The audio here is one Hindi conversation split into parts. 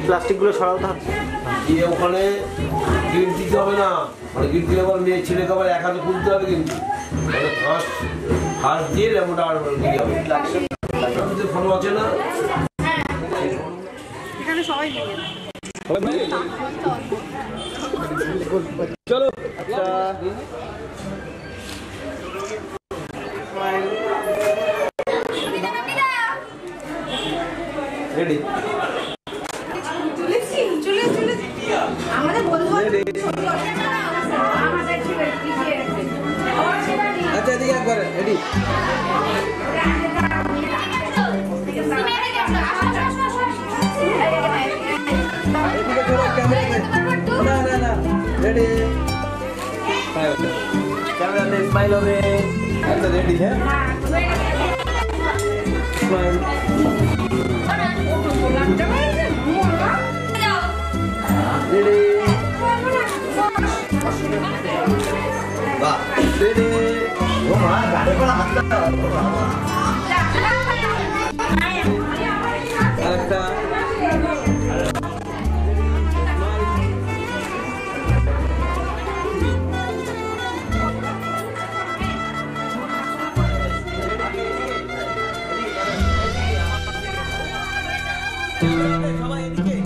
প্লাস্টিকগুলো সরাও তো দিয়ে ওখানে গিট দিতে হবে না, মানে গিট দিলে আবার মেয়ে ছেলেকে আবার এক হাতে খুলতে হবে, কিন্তু মানে ফাঁস দিয়ে লেমনটা আর দিয়ে হবে। ফটো আছে না এখানে সবাই চলো রেডি আচ্ছা এদিকে একবার রেডি এদিকে ধরো ক্যামেরা না না না রেডি ক্যামেরাতে স্মাইল হবে। আচ্ছা রেডি হ্যাঁ স্মাইল রেডি বাহ রেডি ও মা গাড়ি করে হাত দাও আরেকটা সবাই এদিকে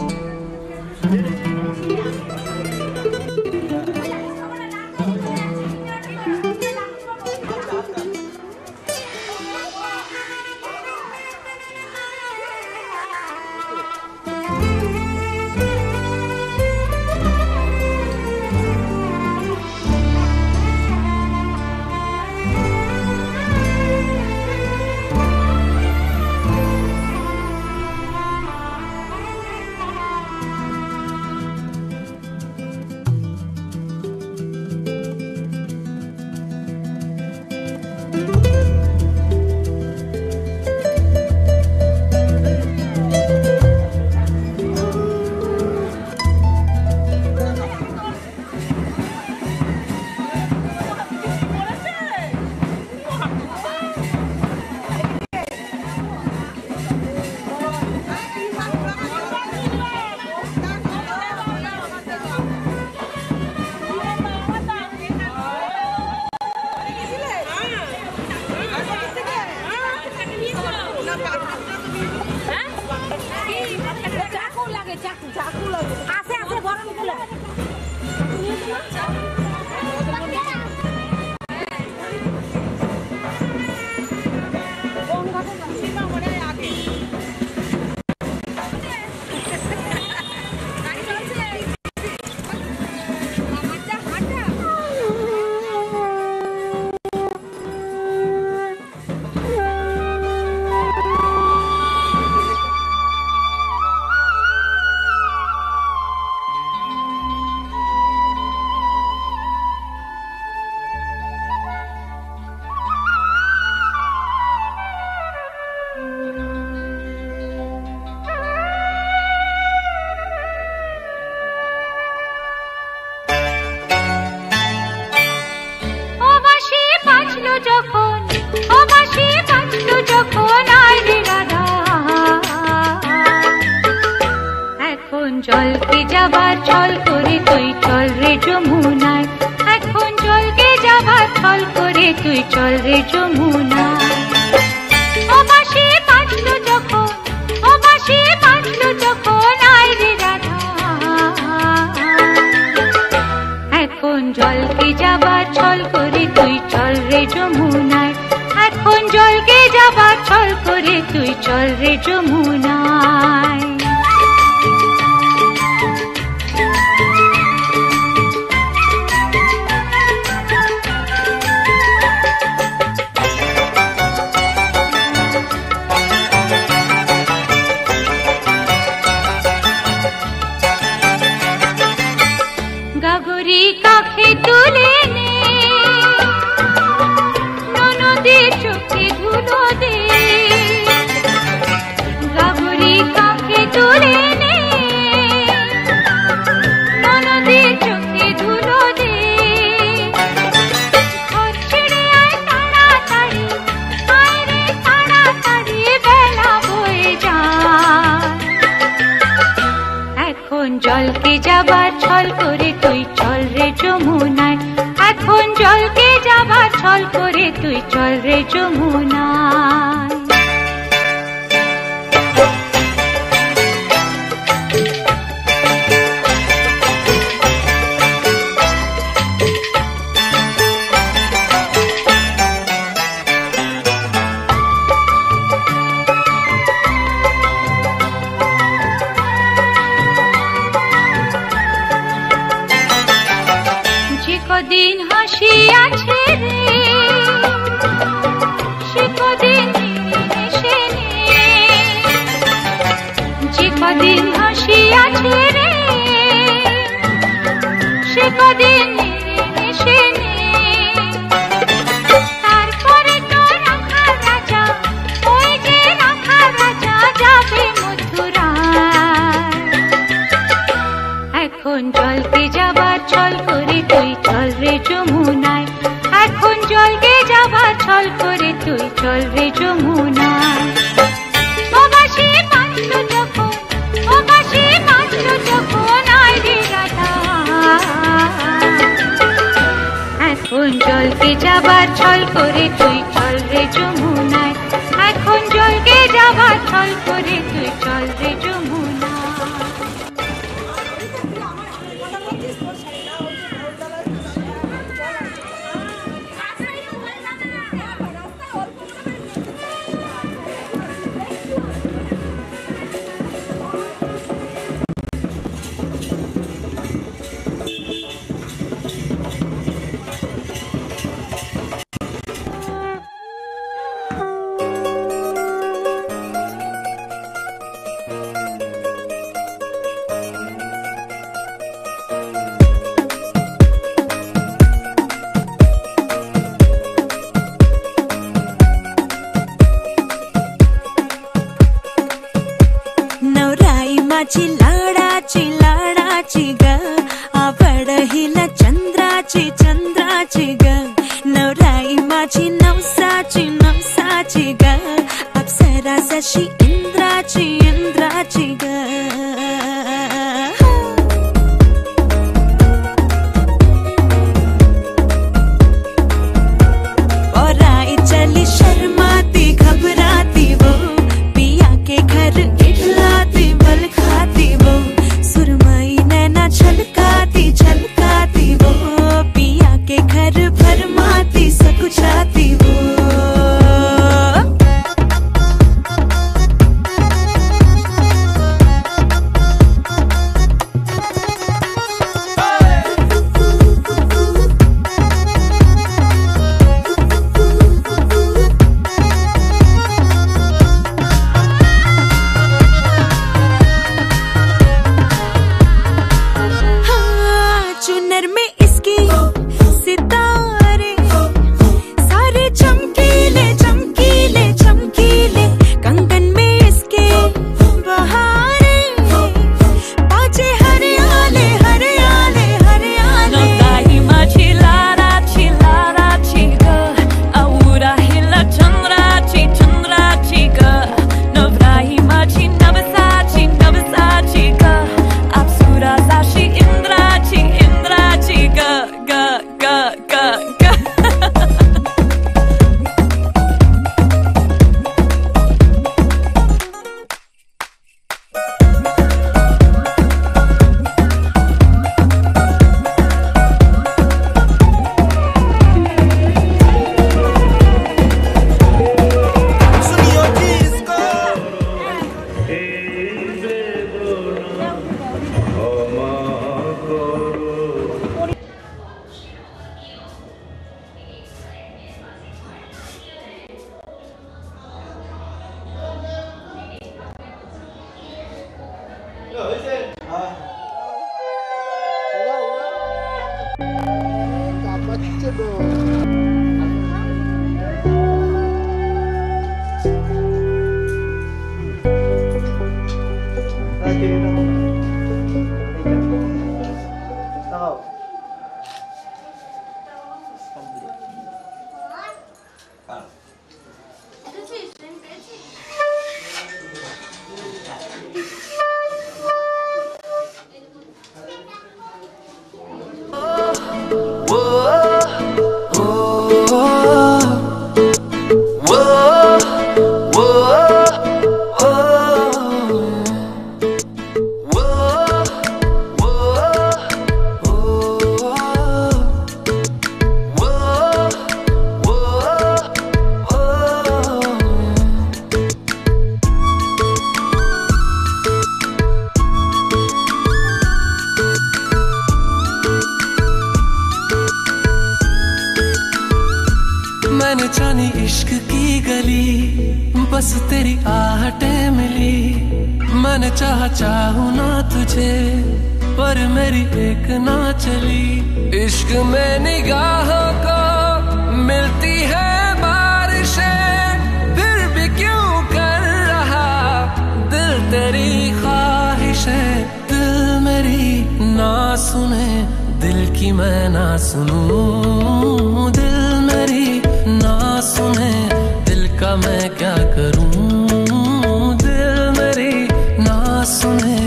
জলকে যাবার ছল করে তুই চল রে যমুনায়, এখন জলকে যাবার ছল করে তুই চল রে যমুনায়। ও বাঁশি বাজলো যখন, ও বাঁশি বাজলো যখন আয় রে রাধা, এখন জলকে যাবার ছল করে তুই চল রে যমুনায়, এখন জলকে যাবার ছল করে তুই চল রে যমুনায়। গাগরি কাখে তুলে নে, ননদের চোখে ধুলো দে, গাগরি কাখে তুলে নে, ননদের চোখে ধুলো দে, ঘর ছেড়ে আয় তাড়াতাড়ি, আয় রে তাড়াতাড়ি বেলা বয়ে যায়, এখন জলকে যাবার ছল করে তুই চল রে যমুনায়, এখন জলকে যাবার ছল করে তুই চল রে যমুনায়। কদিন হাসি আছে রে, সে কদিন এসে নে, যে কদিন হাসি আছে রে, সে কদিন এসে নে, माझी लाडाची लाडाची ग आवडहिला चंद्राची चंद्राची ग नवराई माझी नवसाची नवसाची ग अप्सरा जशी इंद्राची इंद्राची ग और आई चली शर्माती घबराती वो पिया के घर इठलाती बल खाती वो सुरमई नैना छलकाती छलकाती वो पिया के घर भरमाती सकुचाती वो चुनर में इसकी सितारे सारे चमकीले चमकीले चमकीले कंगन में इसके बहारे बाजे हरियाले हरियाले हरियाले नवराई माझी लाडाची लाडाची ग आवडहिला चंद्राची चंद्राची ग नवराई माझी नवसाची नवसाची ग अप्सरा जशी इंद्राची इंद्राची ग ग ग ग ग सुनियो जिसको मैंने जानी इश्क की गली बस तेरी आहटें मिली मैंने चाहूँ ना तुझे पर मेरी एक ना चली इश्क में निगाहों को मिलती है बारिशें फिर भी क्यों कर रहा दिल तेरी ख्वाहिशें दिल मेरी ना सुने दिल की मैं ना सुनूं दिल मेरी ना सुने दिल का मैं क्या करूं दिल मेरी ना सुने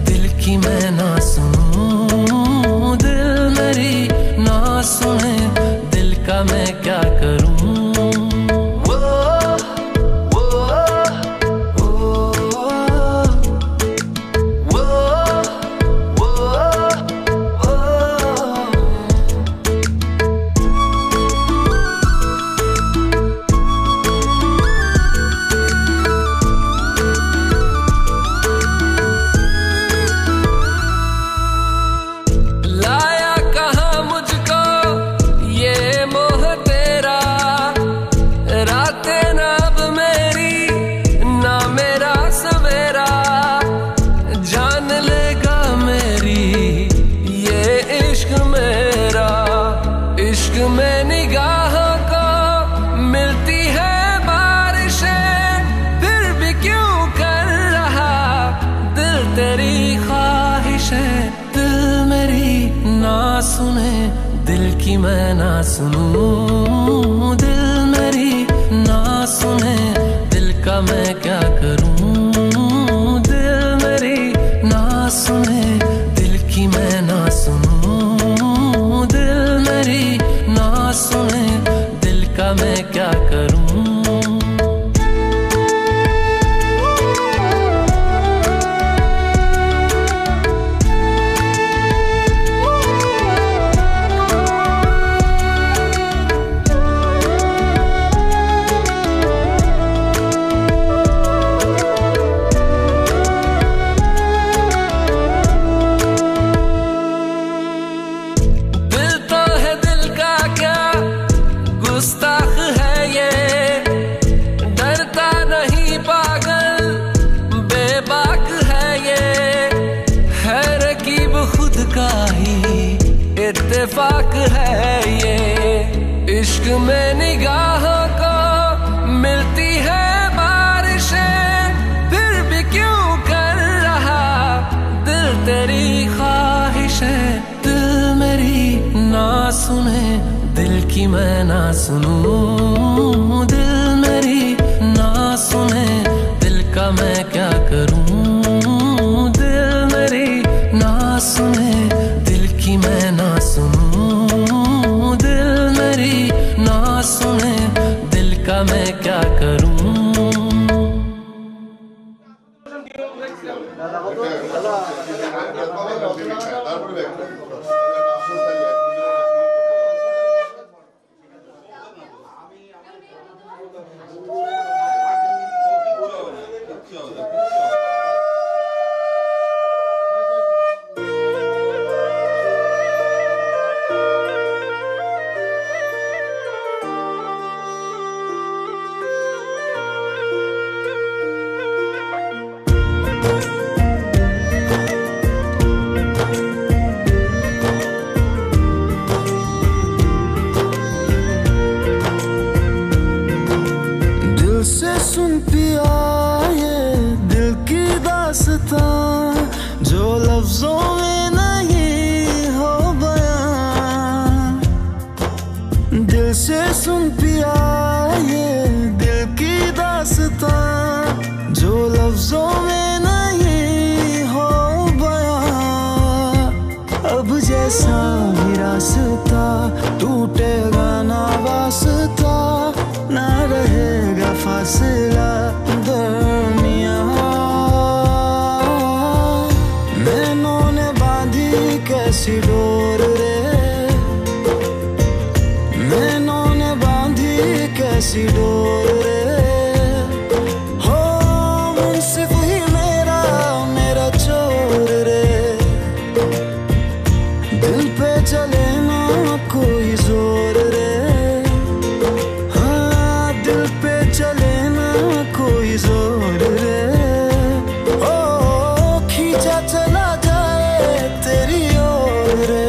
दिल की मैं ना सुनूं दिल मेरी ना सुने दिल का मैं क्या करूं सुने दिल की मैं ना सुनूं, दिल मेरी ना सुने दिल का मैं क्या करूं, दिल मेरी ना सुने दिल की मैं ना सुनूं, दिल मेरी ना सुने दिल का मैं क्या करूं। इत्तेफाक है ये इश्क में निगाहों को मिलती है बारिशें, फिर भी क्यों कर रहा दिल तेरी ख्वाहिशें। दिल मेरी ना सुने दिल की मैं ना सुनूं, दिल मेरी ना सुने दिल का मैं क्या करूं, दिल मेरी ना सुने दिल की मैं ना सुनूं, दिल मेरी ना सुने दिल का मैं क्या करूं। सुन पिया ये दिल की दास्तां जो लफ्जों में नहीं हो बयां, दिल से सुन पिया ये दिल की दास्तां जो लफ्जों में नहीं हो बयां। अब जैसा भी रास्ता टूटेगा ना वास्ता, ना रहेगा फासला दरमियां। नैनों ने बांधी कैसी डोर रे, नैनों ने बांधी कैसी डोर रे, हो मुंसिफ ही मेरा मेरा चोर रे। दिल पे चले ना कोई जोर रे, चले ना कोई जोर रे, ओ खींचा चला जाए तेरी ओर रे।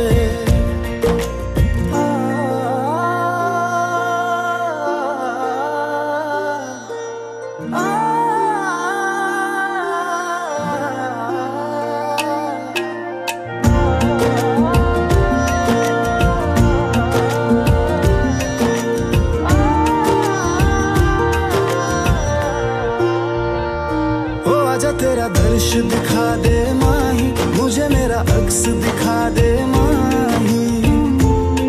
तेरा दर्श दिखा दे माही, मुझे मेरा अक्स दिखा दे माही,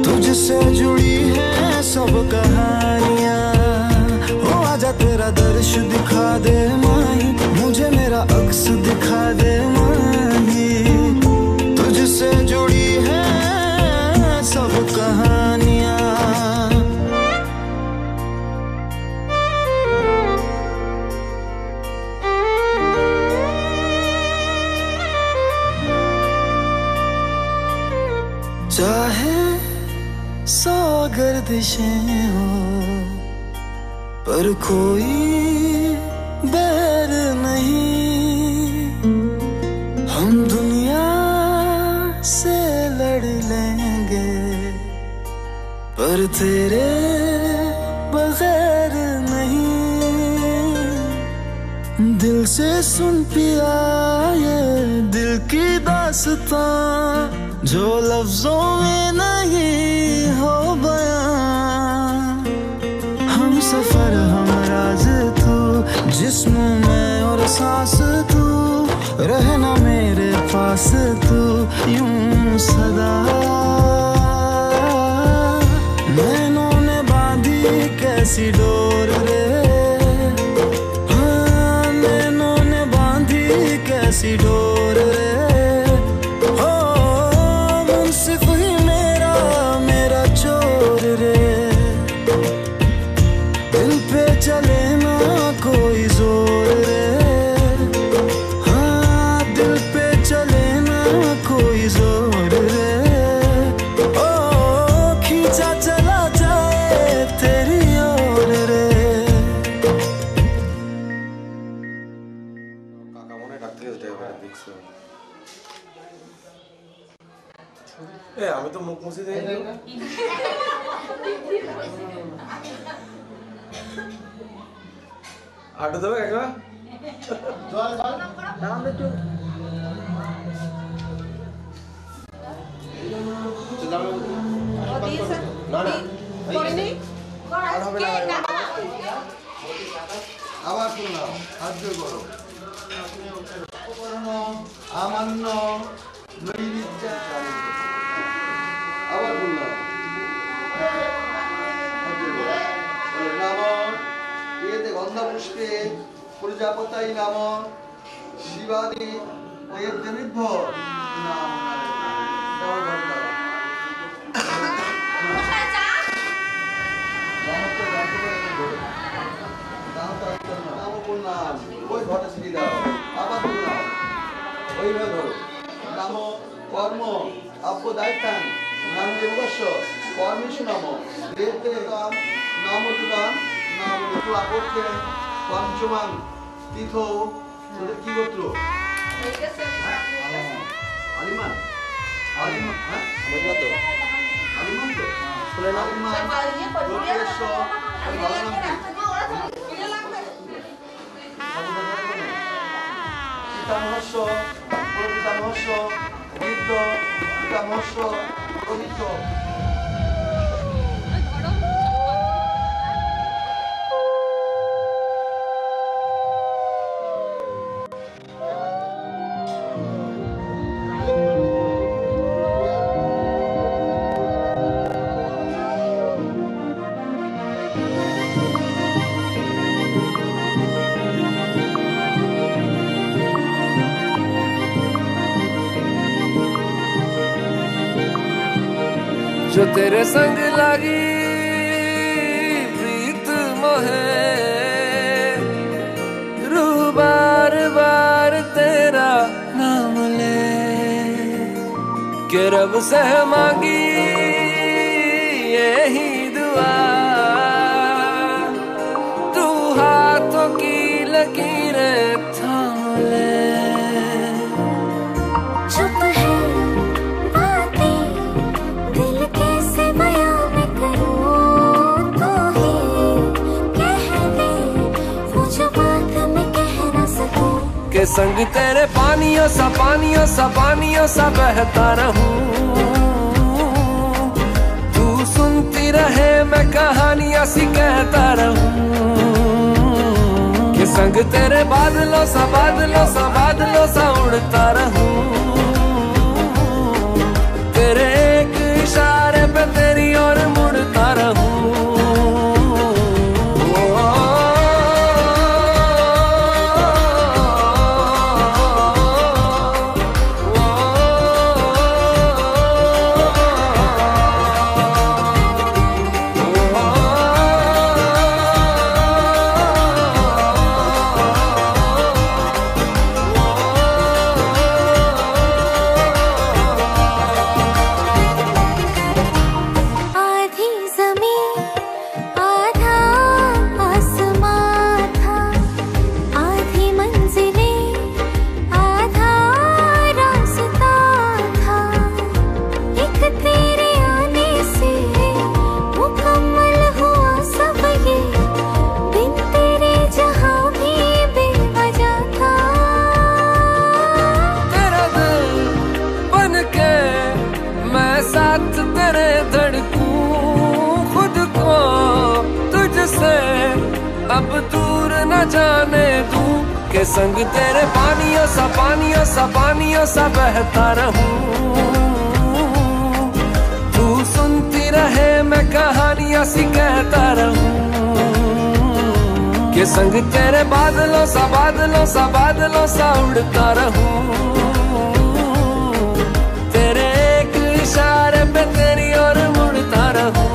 तुझसे जुड़ी है सब कहानियां। ओ आजा तेरा दर्श दिखा दे माही, मुझे मेरा अक्स दिखा दे माही, तुझसे जुड़ी है सब कहानियां। चाहे सौ गर्दिशें हो पर कोई बैर नहीं, हम दुनिया से लड़ लेंगे पर तेरे बगैर नहीं। दिल से सुन पिया ये दिल की दास्तां जो लफ्जों में नहीं हो बयां। हम सफर हम राज तू, जिस्म में और सांस तू, रहना मेरे पास तू यूं सदा। नैनों ने बांधी कैसी डोर रे, हाँ नैनों ने बांधी कैसी डोर रे। हो मुंसिफ ही मेरा मेरा चोर रे। दिल पे चले ना कोई जोर रे, कोई जोर रे। ओ खींचा चला जाए तेरी ओर रे। কাকা মনে ডাকতে যেতে হবে দেখছো। এ আমি তো মুখ মুছে দেই না। আটো দেবে কাকা? জল জল নাম একটু আবার শুনলাম সাহায্য করো আমান্য নৈবিদ্যা। আবার শুনলাম নাম এতে গন্ধাপুষ্পে প্রজাপতাই নাম শিবাদি নির্ভর নাম। নাম কর্ম আব্যদায়িতান নাম দেবস্য কর্মেষু নাম দেবতে নাম তুদান নাম আপত্তে পঞ্চমান তীর্থ। তোদের কি গোত্র? আলিমান আলিমান। হ্যাঁ আলিমান তো শুনে না। আলিমান গোত্রেশ্বর পিতামহস্য প্রপিতামহস্য বৃদ্ধ পিতামহস্য প্রবৃদ্ধ। जो तेरे संग लगी प्रीत मोहे, रूह बार बार तेरा नाम ले के रब से मांगी यही दुआ। तू हाथों की लकीरें थाम ले। के संग तेरे पानियों सा बहता रहूं। तू सुनती रहे मैं कहानियां सी कहता रहूं। के संग तेरे बादलों सा उड़ता रहूं। तेरे एक इशारे पे तेरी ओर मुड़ता रहूं। अब दूर न जाने तू के संग तेरे पानियों सा बहता रहूं। तू सुनती रहे मैं कहानियां सी कहता रहूं के संग तेरे बादलों सा उड़ता रहूं। तेरे एक इशारे पे तेरी ओर मुड़ता रहूं।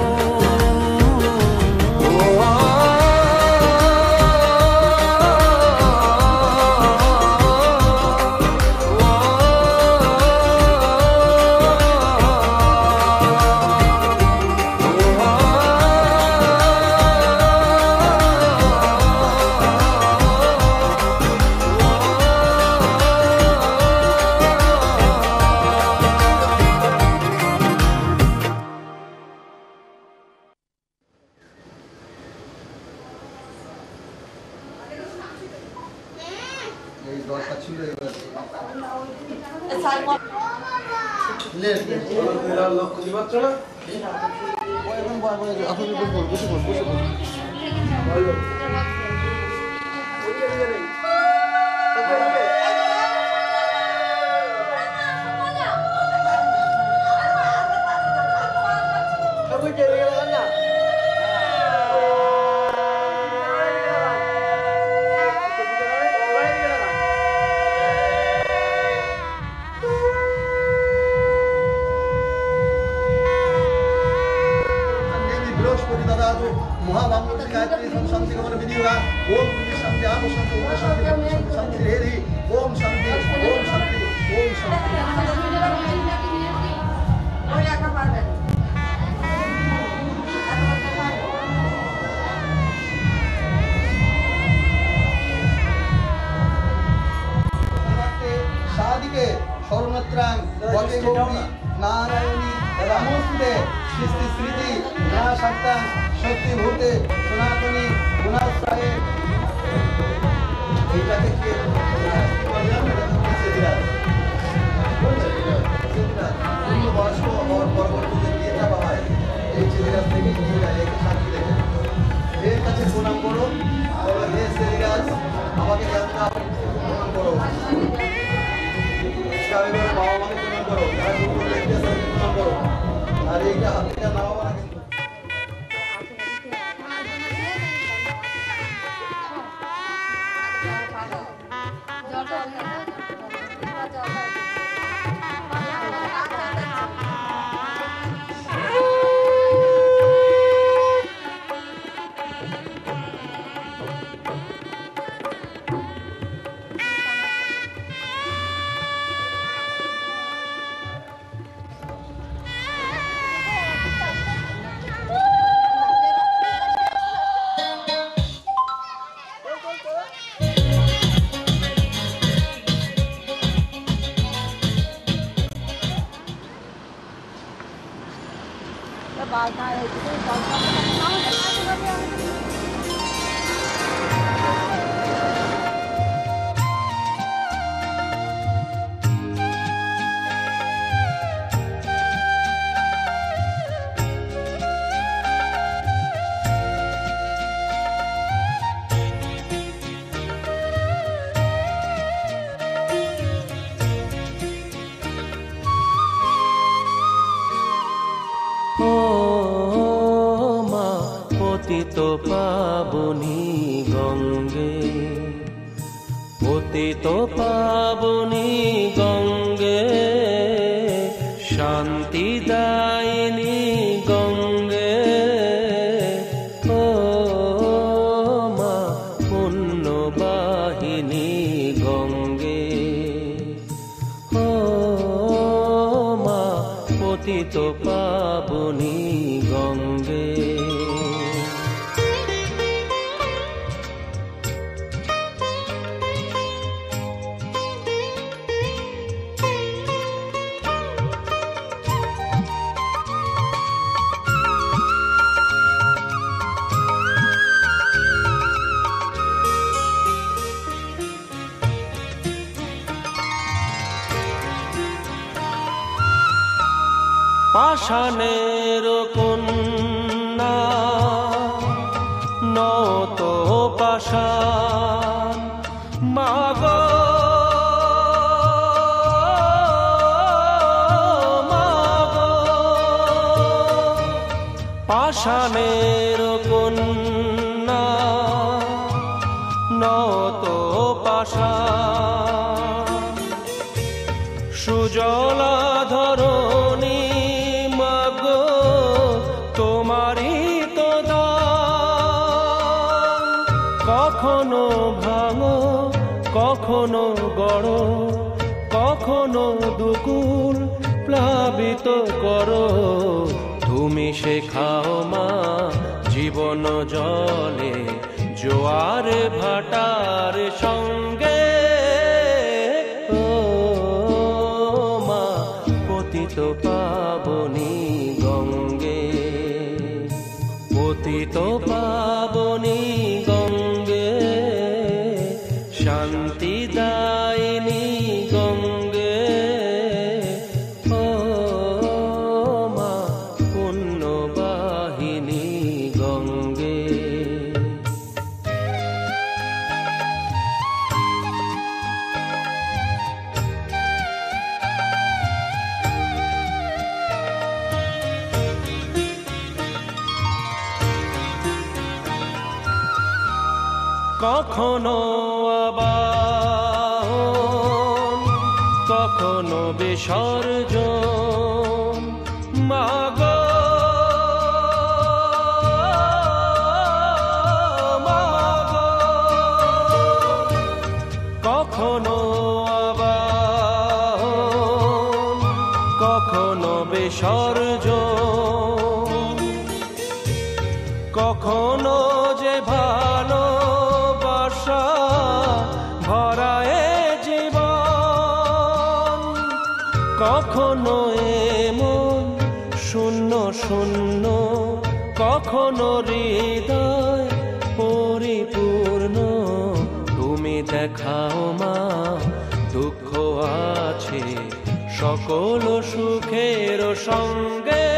পাষাণের কন্যা নত পাষাণ মাগো মাগো পাষাণের কন্যা নত পাষাণ সুজলা ধরণী মাগো তোমারই তো দান কখনো ভাঙো কখনো গড়ো কখনো দুকুল প্লাবিত করো তুমি শেখাও মা জীবন জলে জোয়ার ভাটার সঙ্গে ও মা পতিত পাবনী গঙ্গে পতিত পাবনী গঙ্গে শান্তি দায়িনী গঙ্গে ও মা পুণ্যবাহিনী গঙ্গে কখনো আবাহন কখনো বিসর্জন মাগো মাগো কখনো আবাহন কখনো বিসর্জন কখনো যে ভালোবাসা ভরায় জীবন কখনো এমন শূন্য শূন্য কখনো হৃদয় পরিপূর্ণ তুমি দেখাও মা দুঃখ আছে সকল সুখের সঙ্গে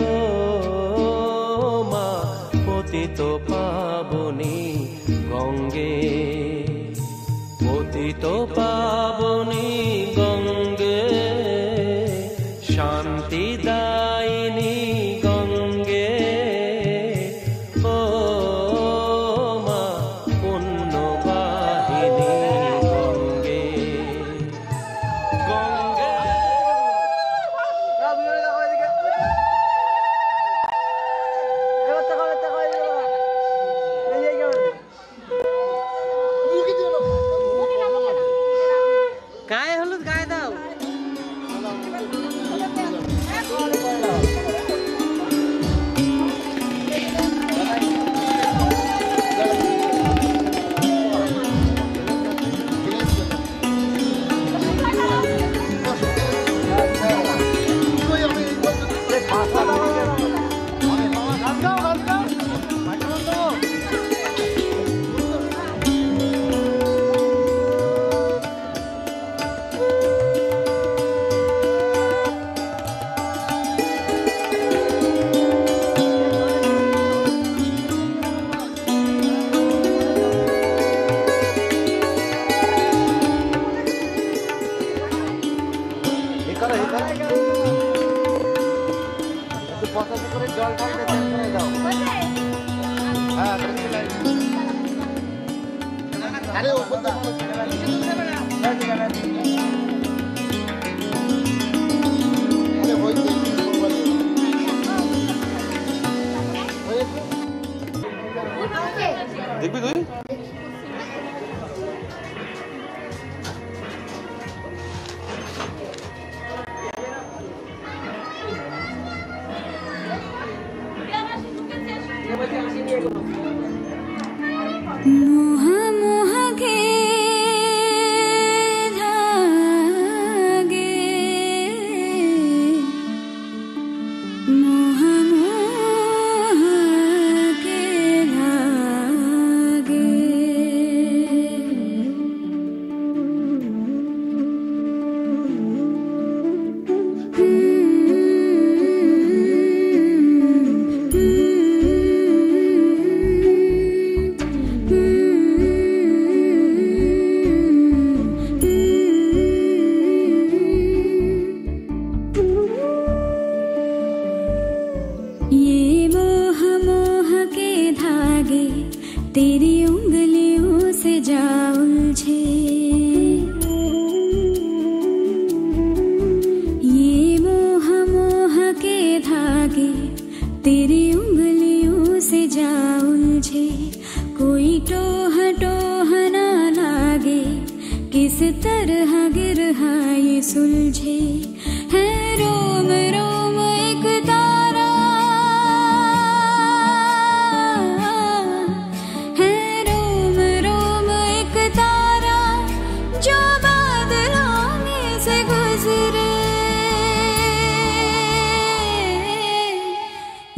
ও মা পতিত পাবনী গঙ্গে পতিত পাবনী গঙ্গে শান্তি দায়িনী গঙ্গে ও মা পুণ্যবাহিনী গঙ্গে গঙ্গে গায়ে হলুদ গায়ে দাও জল ঠান্ডা দাও হ্যাঁ আরে ওপর দেখবি তুই मोहा मोहा के धागे मोहा मोहा के धागे तेरी उंगलियों से जा उलझे ये मोह मोह के धागे, तेरी उंगलियों से जा उलझे। कोई टोह टोह ना लागे, किस तरह गिरहा ये सुलझे। है रोम रोम एक तारा, है रोम रोम एक तारा जो बादलों में से गुजरे।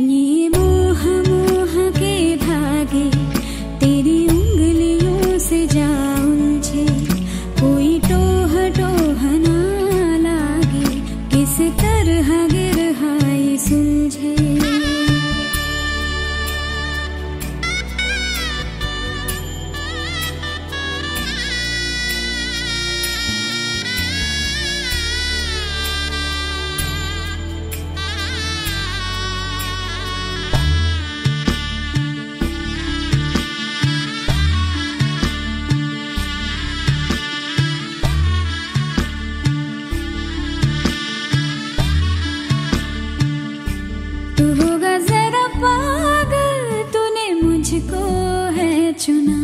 ये मोह मोह के धागे, तेरी उंगलियों से जा उलझे। कोई टोह टोह ना लागे, किस तरह गिरहा ये सुलझे। तू होगा जरा पागल, तूने मुझको है चुना।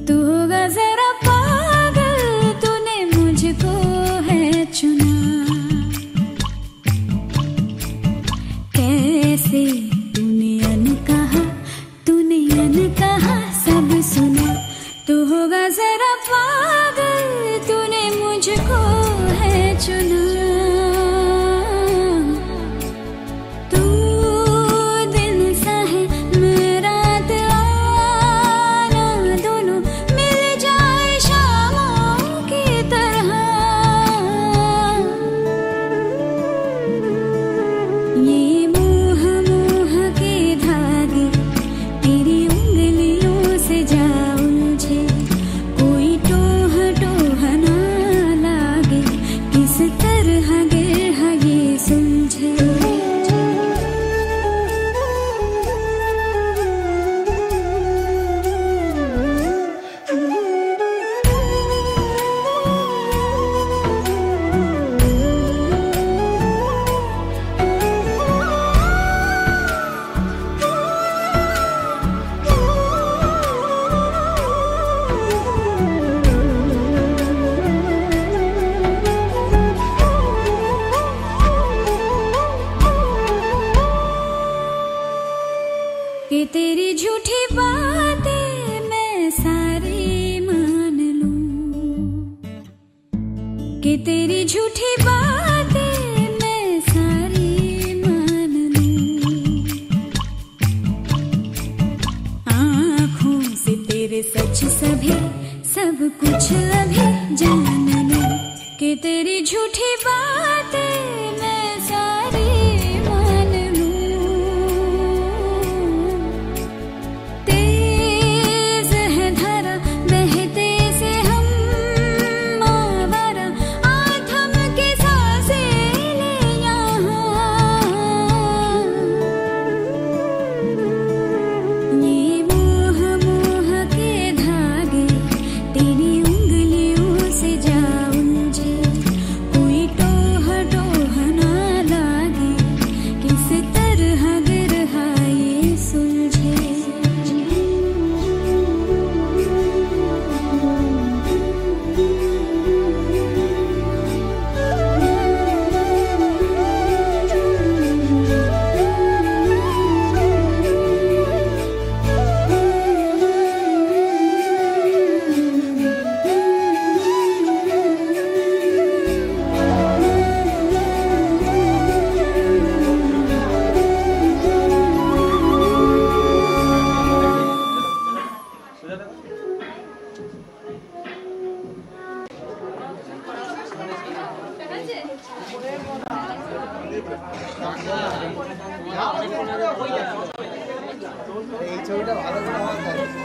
तू होगा जरा पागल, तूने मुझको है चुना। कैसे तूने अनकहा, तूने अनकहा सब सुना। तू होगा जरा पागल, तूने मुझको है चुना। कि तेरी झूठी बातें मैं सारी मान लूं, कि तेरी झूठी बातें मैं सारी मान लूं। आँखों से तेरे सच सभी सब कुछ अभी जान लूं, कि तेरी झूठी बातें मैं सारी मान लूं। तेज है धारा बहते से हम आवारा, आथम के सांसें ले यहाँ। ये मोह मोह के धागे, तेरी उंगलियों से जा उलझे। कोई टोह टोह ना लागे, किस तरह गिरहा ये सुलझे। এই ছবিটা ভালো করে আমার কাছে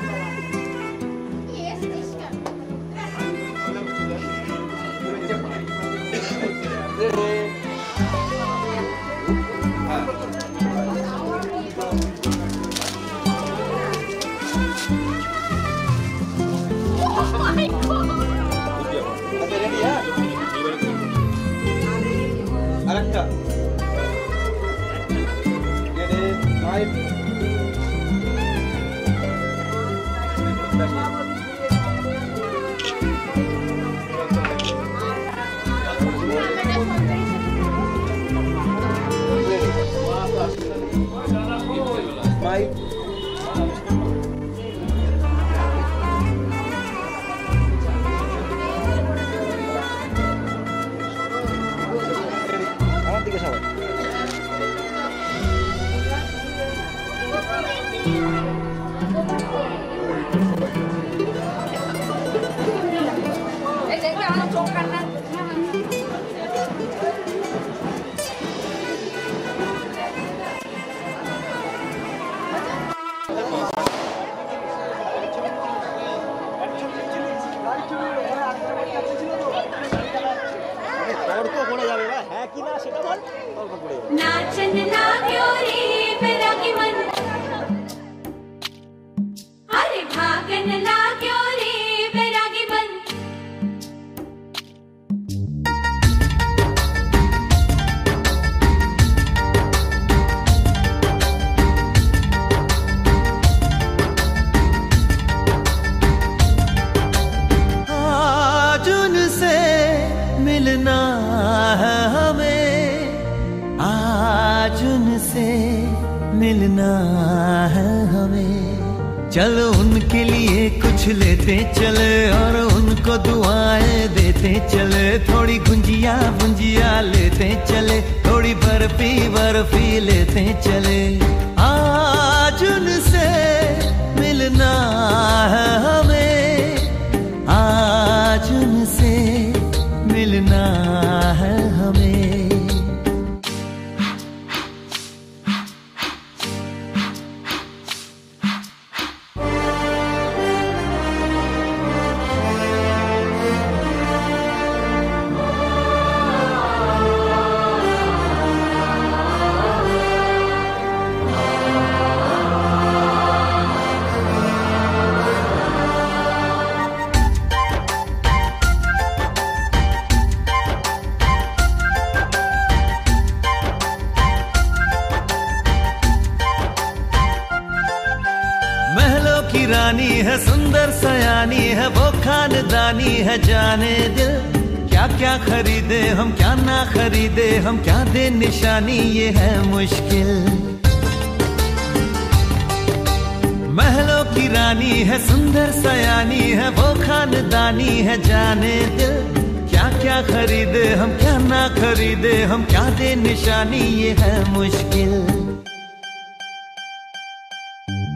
नाचन लाग्यो रे बैरागी मन, अरे भागन लाग्यो रे बैरागी मन। आज उनसे मिलना है हमें, आज उनसे मिलना है हमें। चलो उनके लिए कुछ लेते चले और उनको दुआएं देते चले। थोड़ी गुंजिया गुंजिया लेते चले, थोड़ी बर्फी बर्फी लेते चले। आज उनसे मिलना है हमें, आज उनसे मिलना है हमें। महलों की रानी है, सुंदर सयानी है, वो खानदानी है जाने दिल। क्या क्या खरीदे हम, क्या ना खरीदे हम, क्या दे निशानी, ये है मुश्किल। महलों की रानी है, सुंदर सयानी है, वो खानदानी है जाने दिल। क्या क्या खरीदे हम, क्या ना खरीदे हम, क्या दे निशानी, ये है मुश्किल।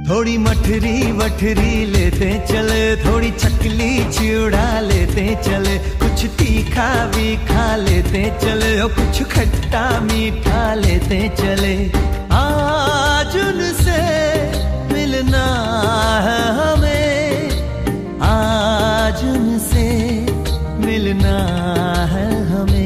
थोड़ी मठरी वठरी लेते चले, थोड़ी चकली चिड़ा लेते चले। कुछ तीखा भी खा लेते चले और कुछ खट्टा मीठा लेते चले। आज उनसे मिलना है हमें, आज उनसे मिलना है हमें।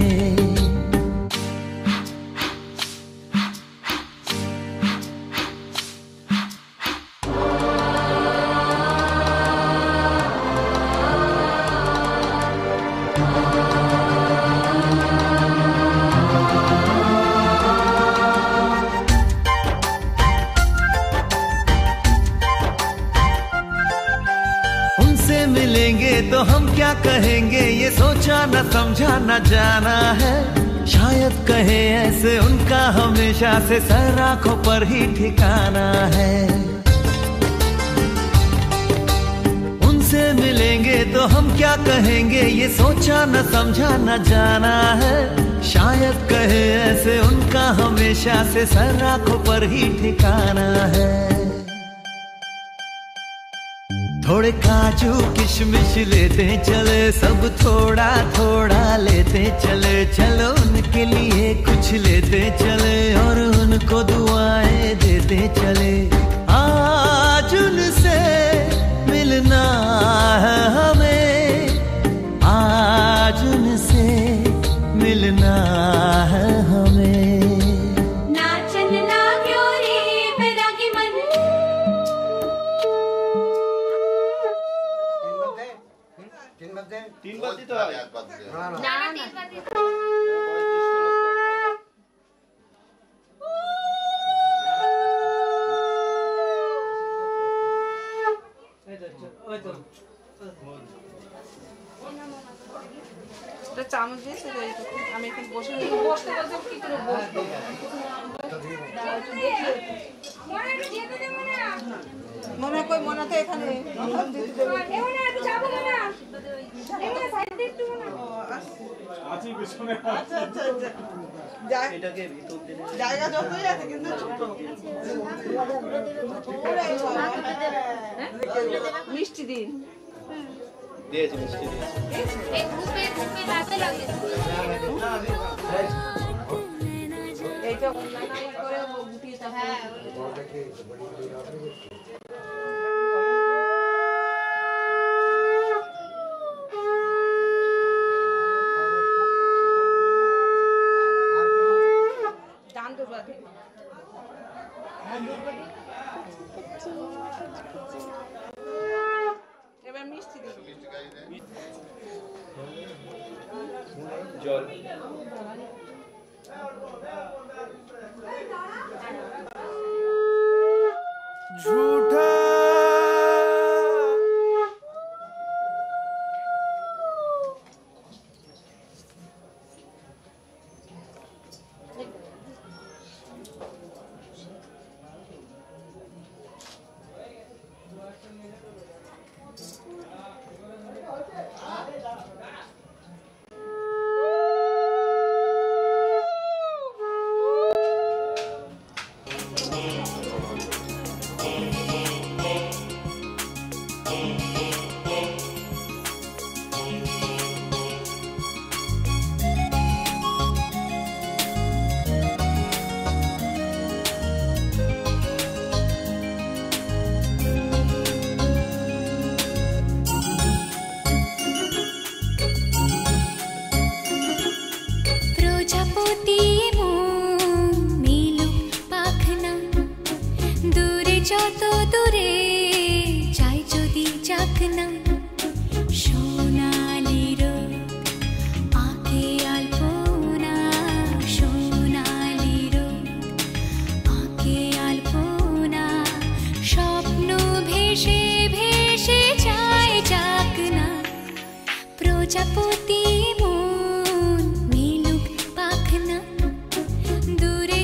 उनसे मिलेंगे तो हम क्या कहेंगे, ये सोचा न समझा न जाना है। शायद कहे ऐसे उनका हमेशा से सर आंखों पर ही ठिकाना है। उनसे मिलेंगे तो हम क्या कहेंगे, ये सोचा न समझा न जाना है। शायद कहे ऐसे उनका हमेशा से सर आंखों पर ही ठिकाना है। थोड़े काजू किशमिश लेते चले, सब थोड़ा थोड़ा लेते चले। चलो उनके लिए कुछ लेते चले और उनको दुआएं देते चले। आज उनसे मिलना है हमें, आज उनसे मिलना है हमें। नाचन लाग्यो रे बैरागी मन। 3 বার দিতে হয় একবার দিতে না না না 3 বার দিতে এটা চামচ দিয়ে সেটা আমি এখন বসে বসতে বসে কি করে বসবো মনে কই মনে তো এখানে আছে পিছনে আচ্ছা আচ্ছা আচ্ছা এটাকে ভিতর দিলে জায়গা যতই আছে কিন্তু ছোট মিষ্টি দিন দিয়েছি মিষ্টি দিয়েছি এই গ্রুপে রাতে লাগে এইটা অনলাইন করে গুটিয়ে তা হ্যাঁ ডান তো বাদে এবার মিষ্টি দিন জল झूठा প্রজাপতি মিলুক পাখনা দূরে যত দূরে যাই যদি যাক না সোনালি রোদ আঁকে আলপনা সোনালি রোদ আঁকে আলপনা স্বপ্ন ভেসে ভেসে যায় যাক না প্রজাপতি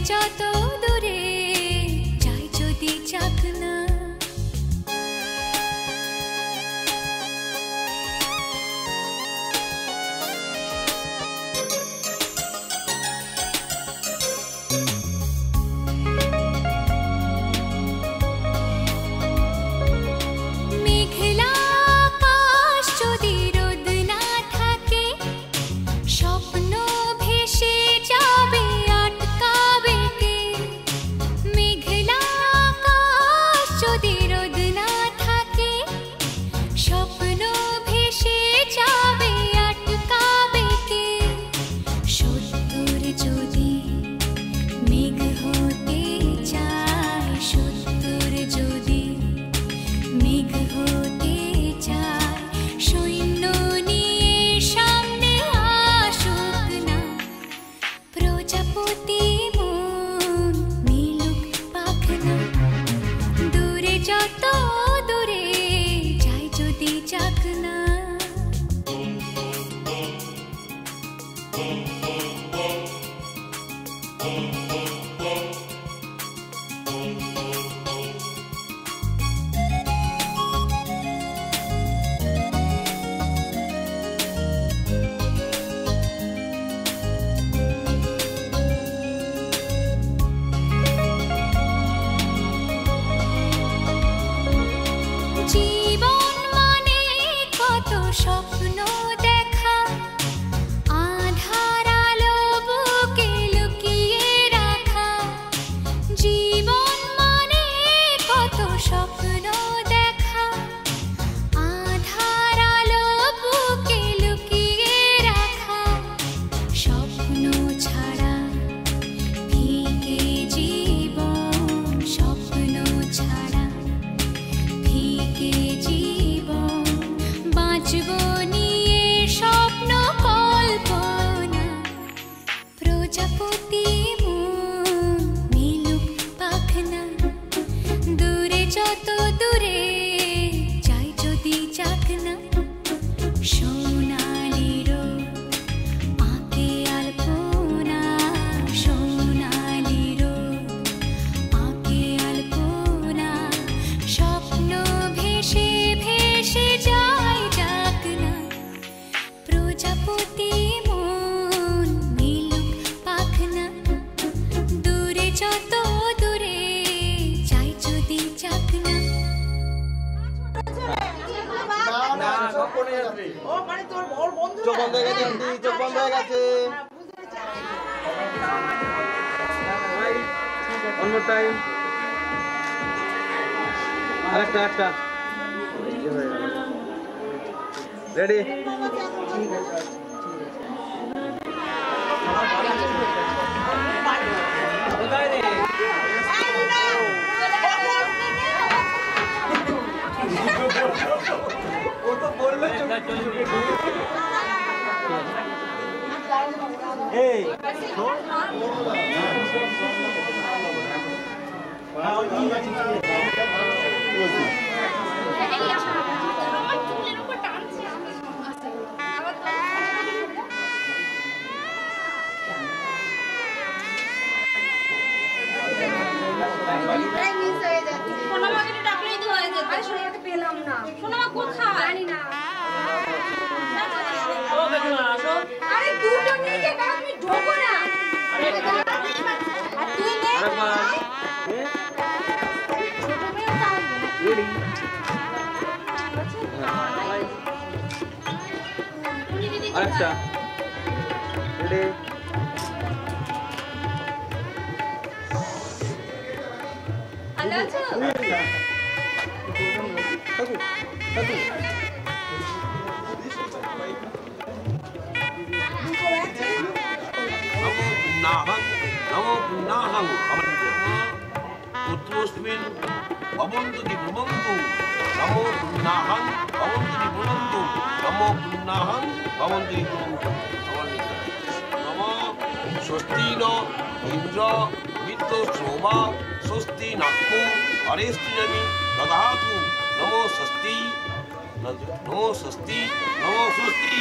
যত দূরে যাই যদি যাক না মেঘলা আকাশ যদি রোদ না থাকে স্বপ্ন ভেসে যাবে আটকাবে কে মেঘলা আকাশ যদি রোদ না থাকে স্বপ্ন ভেসে যাবে আটকাবে কে সত্তর যদি মেঘ হতে চায় সত্তর যদি মেঘ হতে চায় সৈন্য নিয়ে সামনে আসুক না প্রজাপতি মিলুক পাখনা দূরে যত দূরে যাই যদি যাক না জীবন মানে কত স্বপ্ন দেখা আধার আলো বুকে লুকিয়ে রাখা জীবন মানে কত স্বপ্ন দেখা আধার আলো বুকে লুকিয়ে রাখা স্বপ্ন ছাড়া ফিকে জীবন স্বপ্ন ছাড়া ফিকে জীবন বাঁচব নিয়ে ফোনে আসবে। ও মানে তোর ওর বন্ধু চোখ বন্ধ হয়ে গেছে আন্টি, চোখ বন্ধ হয়ে গেছে। One more time. আরেকটা রেডি কোথায় রে ও তো বললো এই আচ্ছা রেডি পুত্রস্মিন ভবন্তু ভ্রমন্তু নমো পুণ্যাহং ভবন্তু ভ্রমন্তু নমো পুণ্যাহং ভবন্তু ভ্রমন্তু নমো স্বস্তি ন ইন্দ্র মিত্র শোভা স্বস্তি নাক্কু হরেস্তুজনি দদাতু নমো স্বস্তি নমো স্বস্তি নমো স্বস্তি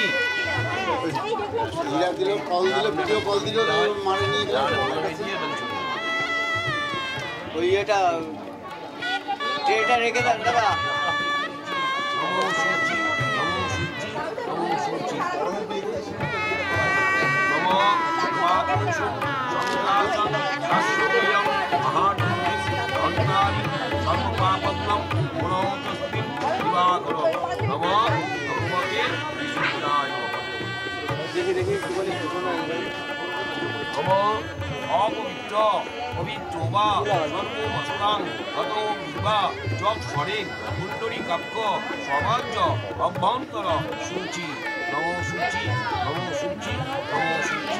দিল কল দিল ভিডিও কল দিল মানে নিয়ে ওই এটা রেখে দেন দাদা নমো সূচি নমো সূচি নমো সূচি নমো মহাপুরুষং সংঘাসং শাশ্বতীয়ং মহাডুঙ্গিং অন্তারি সর্বপাপগ্নং গুণতস্মিন দিবাকর নমো ভগবতে বিষ্ণুরায় দেখি একটু বলি নমো অপবিত্র পবিত্র বা সর্বমস্তাং গত বিবা চক স্বরেং কুণ্ডলী কাক্ষ সমাজ্য অভ্যন্তর সূচি নমো সূচি নমো সূচি নমো সূচি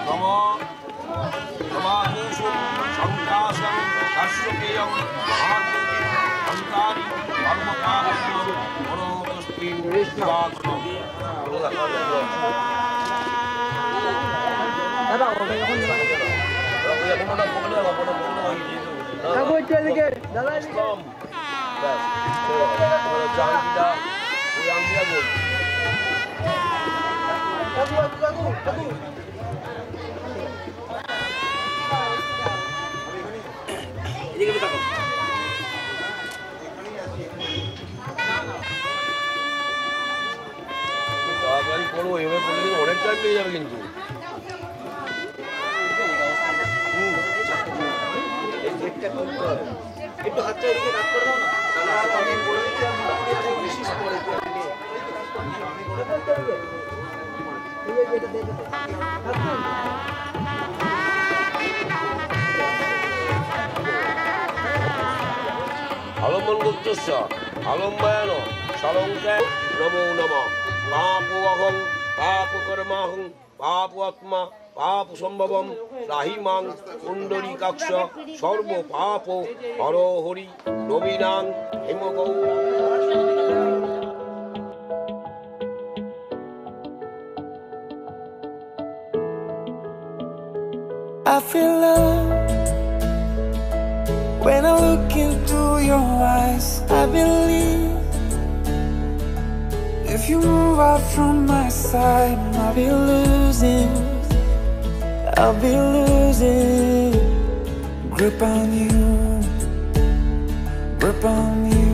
নমো নমাদুষু সংকাশং কাশ্যপেয়ং মহাযোগী অন্তারি কর্মপালনং মনোতস্মিন দিবাকরং দাদা ওটা এখন দাদা করবো এভাবে করলে অনেক টাইম লেগে যাবে কিন্তু একটু হাতটা এদিকে কাট করে দাও না আমি বলে দিচ্ছি বিশেষ করে আলম্বন গুপ্তস্য আলম্বায়ন সলঙ্কায় নমো নমঃ পাপোহং পাপকর্মাহং পাপাত্মা পাপ সম্ভবম রাহিমাং কুণ্ডলীকাক্ষ সর্ব পাপ হর Hari নবীনাং হেমগৌ I feel love when I look into your eyes. I believe if you move out from my side, I'll be losing grip on you, grip on you.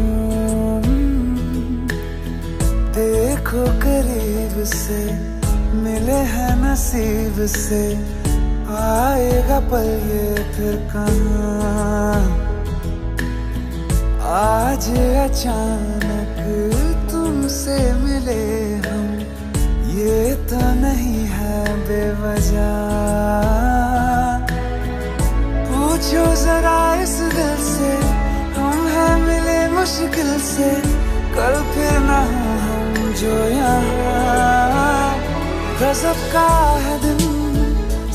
देखो करीब से मिले हैं नसीब से, आएगा पल ये फिर कहाँ, आज अचानक तुमसे मिले हम, ये तो नहीं है बेवजह। पूछो जरा इस दिल से, हम हैं मिले मुश्किल से, कल फिर ना हो हम जो यहाँ। गजब का है दिन,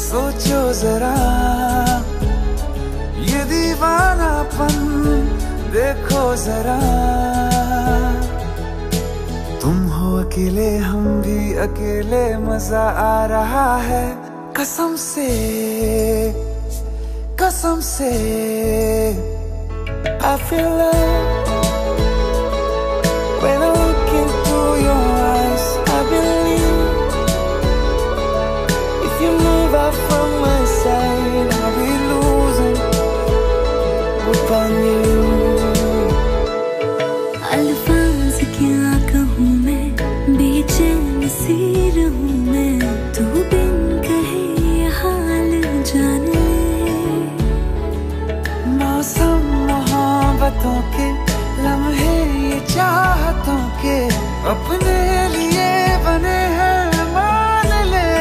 सोचो जरा, ये दीवानापन देखो जरा। तुम हो अकेले, हम भी अकेले, मजा आ रहा है कसम से, कसम से। I feel love when I look into your eyes. I believe if you move out from my side, I'll be losing upon you. अल्फाज क्या कहूँ मैं, बेचैन सी रहूँ मैं, तू बिन कहे ये हाल जान ले। मौसम मोहब्बतों के, लम्हे ये चाहतों के, अपने लिए बने हैं मान ले।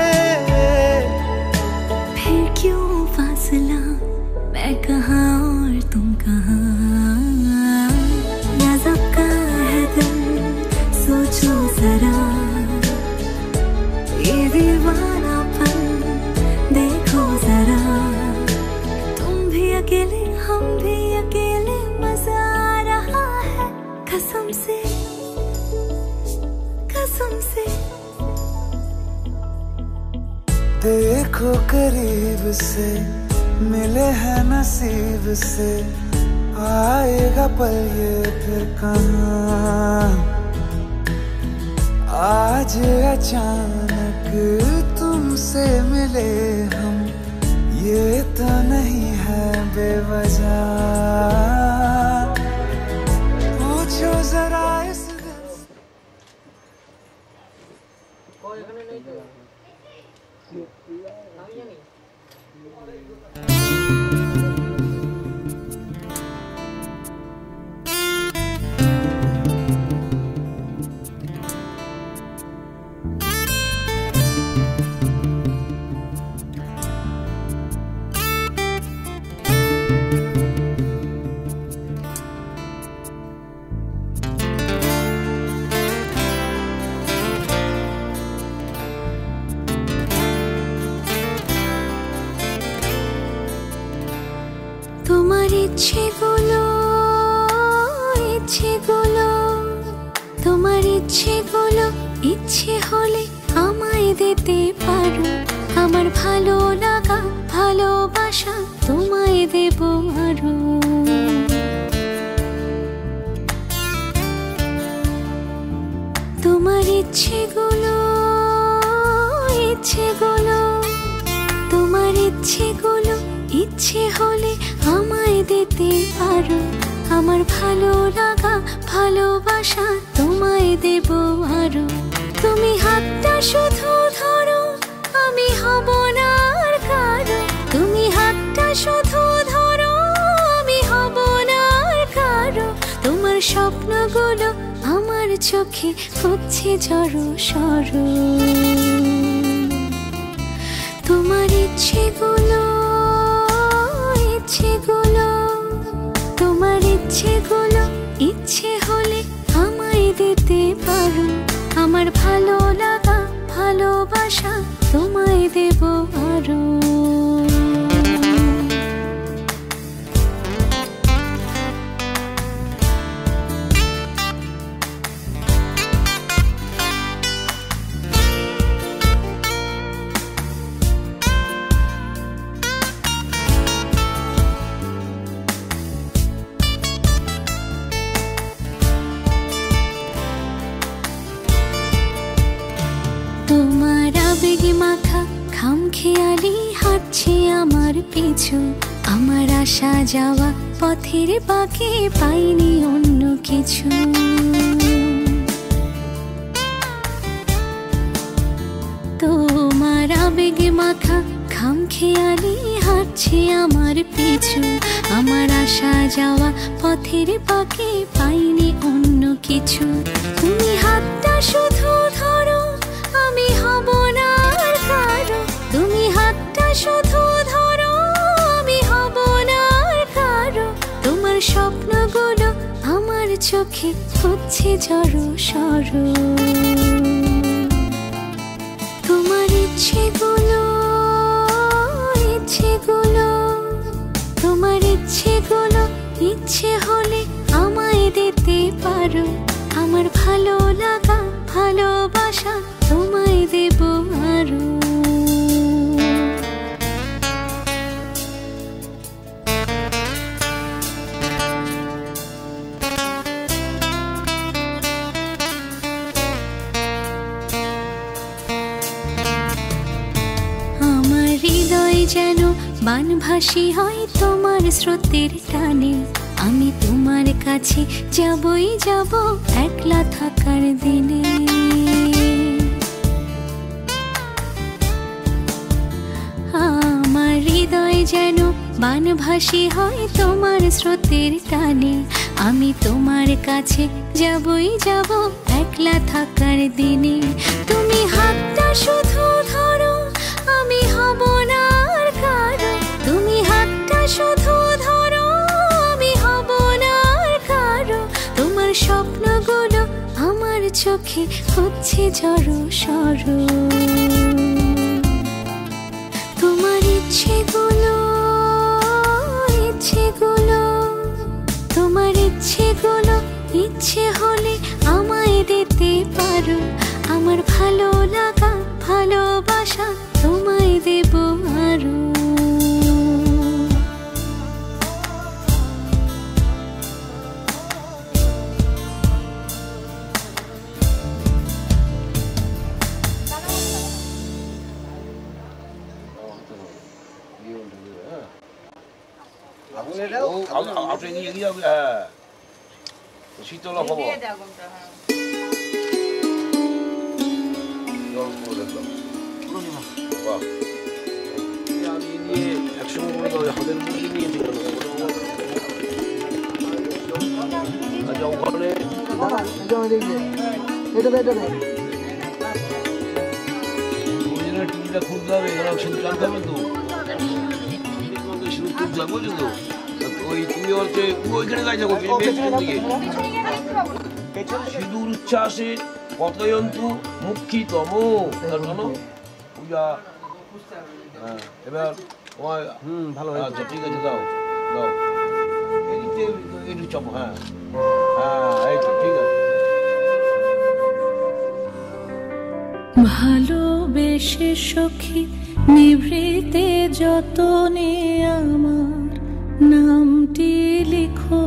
फिर क्यों फासला, मैं कहाँ और तुम कहाँ। गजब का है दिल, सोचो जरा, ये दीवानापन देखो जरा। तुम भी अकेले, हम भी अकेले, मजा आ रहा है कसम से, कसम से। देखो करीब से, मिले हैं नसीब से, आएगा पल ये फिर कहाँ। आज अचानक तुमसे मिले हम, ये तो नहीं है बेवजह। पूछो जरा इस दिल से। তোমার ইচ্ছেগুলো, ইচ্ছেগুলো, তোমার ইচ্ছেগুলো, ইচ্ছে হলে আমায় দিতে পারো। আমার ভালো লাগা, ভালোবাসা তোমায় দেব আরো। তোমার ইচ্ছেগুলো, ইচ্ছেগুলো, তোমার ইচ্ছেগুলো, ইচ্ছে হলে আমায় দিতে পারো। আমার ভালো লাগা, ভালোবাসা তোমায় দেব আরো। তুমি হাতটা শুধু ধরো, আমি হব না আর কারো। তুমি হাতটা শুধু ধরো, আমি হব না আর কারো। তোমার স্বপ্নগুলো আমার চোখে হচ্ছে জড়ো সরো। তোমার ইচ্ছেগুলো, ইচ্ছেগুলো, তোমার ইচ্ছেগুলো, ইচ্ছে হলে আমায় দিতে পারো। আমার ভালো লাগা, ভালোবাসা তোমায় দেব আরো। তোমার আবেগে মাখা খামখেয়ালি হাঁটছে আমার পিছু। আমার আসা যাওয়া পথের বাঁকে পাইনি অন্য কিছু। তোমার আবেগে মাখা খাম খেয়ালি হাঁটছে আমার পিছু, আমার আসা যাওয়া পথের পাকে পাইনি অন্য কিছু। তুমি হাতটা শুধু ধরো, আমি হব না আর কারো। তুমি হাতটা শুধু ধরো, আমি হব না আর কারো। তোমার স্বপ্নগুলো আমার চোখে হচ্ছে জড়ো সরো। তোমার ইচ্ছেগুলো, তোমার ইচ্ছেগুলো ইচ্ছে হলে আমায় দিতে পারো। আমার ভালো লাগা ভালোবাসা তোমায় দেব আরো। আমার হৃদয় যেন বানভাসী হয় তোমার স্রোতের টানে। আমি তোমার কাছে যাবই যাব একলা থাকার দিনে। আমার হৃদয় যেন বানভাসী হয় তোমার স্রোতের টানে। আমি তোমার কাছে যাবই যাব একলা থাকার দিনে। তুমি হাতটা শুধু ধরো, আমি হব না আর কারো। তুমি হাতটা শুধু ধরো, আমি হব না আর কারো। তোমার স্বপ্নগুলো আমার চোখে হচ্ছে জড়ো সরো। তোমার ইচ্ছেগুলো, তোমার ইচ্ছেগুলো ইচ্ছে হলে আমায় দিতে পারো। আমার ভালো লাগা ভালোবাসা তোমায় দেব আরো। শীতলা খবর একসঙ্গে হাতের মুরগি নিয়েছিল। আচ্ছা ওখানে টিভিটা খুলতে হবে, এখানে শুধু জানতে হবে তো, শুধু খুলতে হবে বুঝছো তো। ওই তুমি হচ্ছে ওইখানে গাছ যাবো দিকে সিঁদুর উচ্ছ্বাসে পতয়ন্তু মুক্ষিতম পূজা। হ্যাঁ এবার তোমার ভালো। আচ্ছা ঠিক আছে, দাও দাও একটু চপ। হ্যাঁ হ্যাঁ এই তো ঠিক আছে। ভালোবেসে সখী নিভৃতে যতনে আমার নামটি লিখো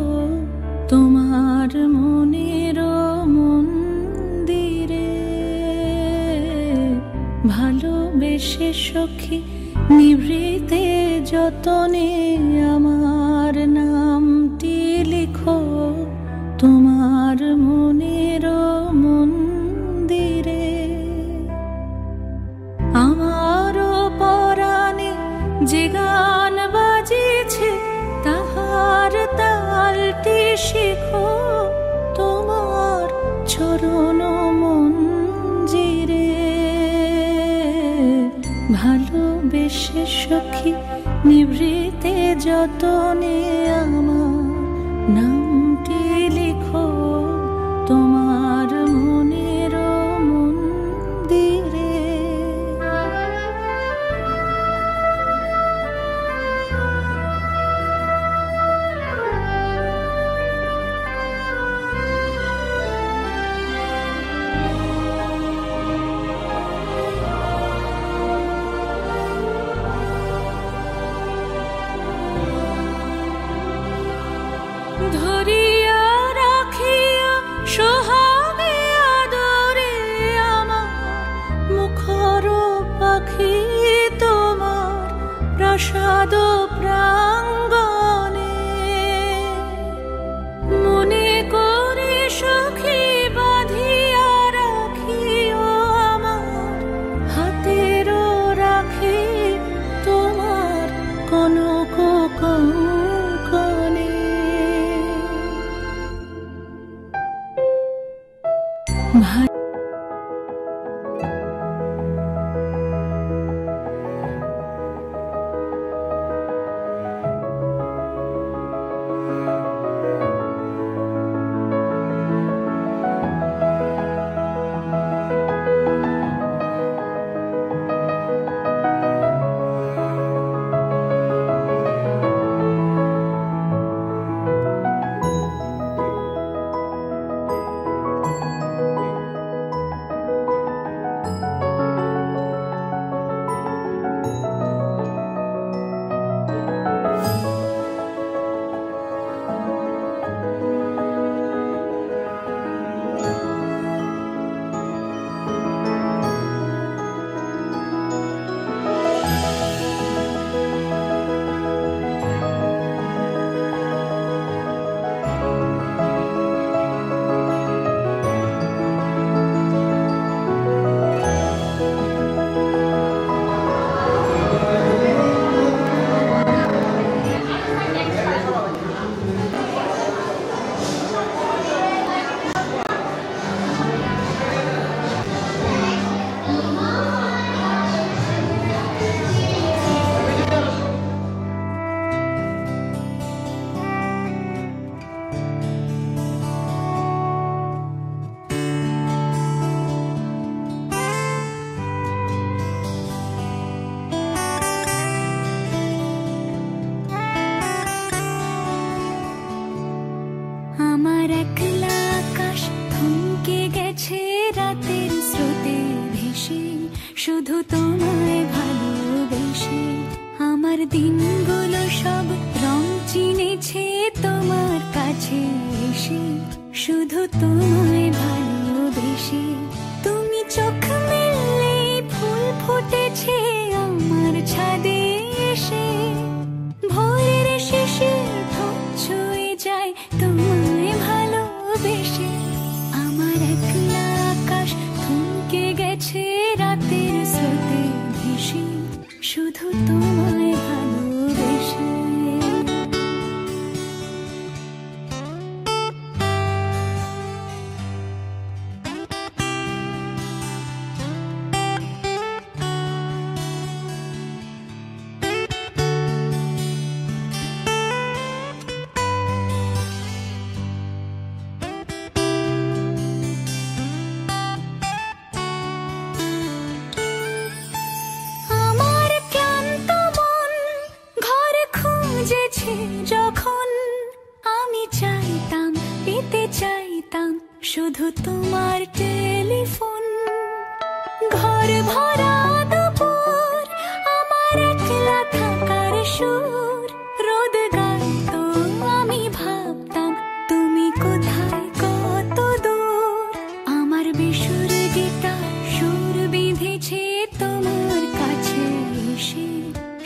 তোমার মনের মন্দিরে। ভালোবেসে সখী নিভৃতে যতনে আমার নামটি লিখো তোমার মনের মন্দিরে। আমারও পরাণে যে গান বাজিছে তাহার তালটি শিখো তোমার চরণ মঞ্জিরে। ভালোবেসে সখী নিভৃতে যতনে আমার নামটি লিখো তোমার মনের মন্দিরে। ধরে শুধু তোমায় ভালোবেসে আমার দিনগুলো সব রং চিনেছে তোমার কাছে এসে শুধু তোমায় ভালোবেসে তুমি চোখ মেললে ফুল ফুটেছে আমার ছাদে এসে ভোরের শেষে ঠোঁট ছুঁয়ে যায় তোমায় ভালোবেসে আমার একলা আকাশ থমকে গেছে রাতের স্রোতে ভেসে শুধু তোমায় ভালোবেসে যখন আমি চাইতাম পেতে চাইতাম শুধু তোমার টেলিফোন ঘর ভরা দুপুর আমার একলা থাকার সুর রোদ গাইতো আমি ভাবতাম তুমি কোথায় কত দূর আমার বেসুর গিটার সুর বিঁধেছে তোমার কাছে এসে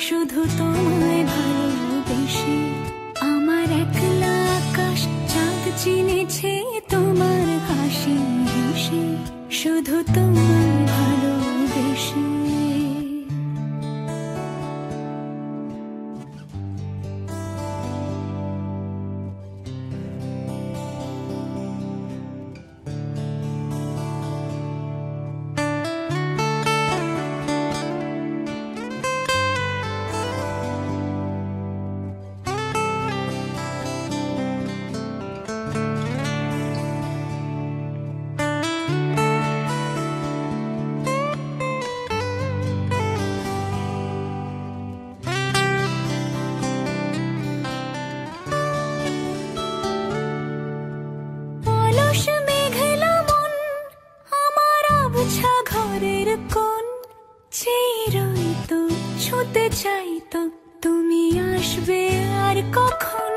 শুধু তোমায় ভালোবেসে আমার একলা আকাশ চাঁদ চিনেছে তোমার হাসি হেসে শুধু তোমায় ভালোবেসে ঘরের কোন চেয়ে তো ছুঁতে চাইতো তুমি আসবে আর কখন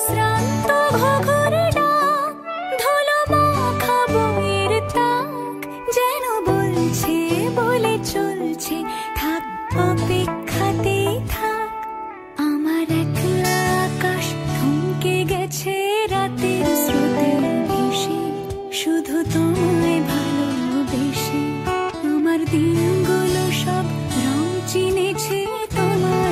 শ্রান্ত ঘুঘুর ডাক ধুলো মাখা বইয়ের তাক যেন বলছে বলে চলছে থাক অপেক্ষাতেই থাক আমার একলা আকাশ থমকে গেছে রাতের স্রোতে ভেসে শুধু তোমায় ভালোবেসে আমার দিনগুলো সব রং চিনেছে তোমার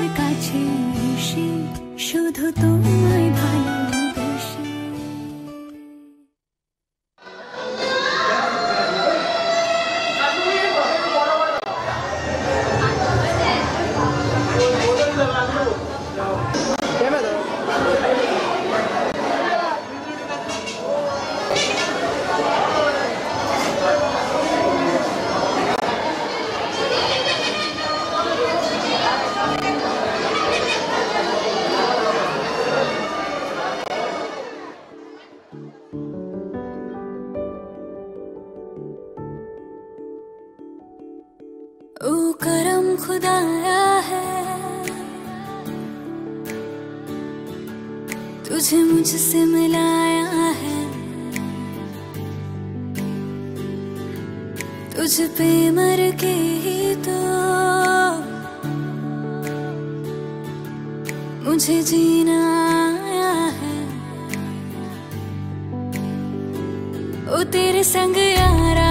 ओ करम खुदाया है तुझे मुझसे मिलाया है, तुझ पे मर के ही तो मुझे जीना आया है। ओ तेरे संग यारा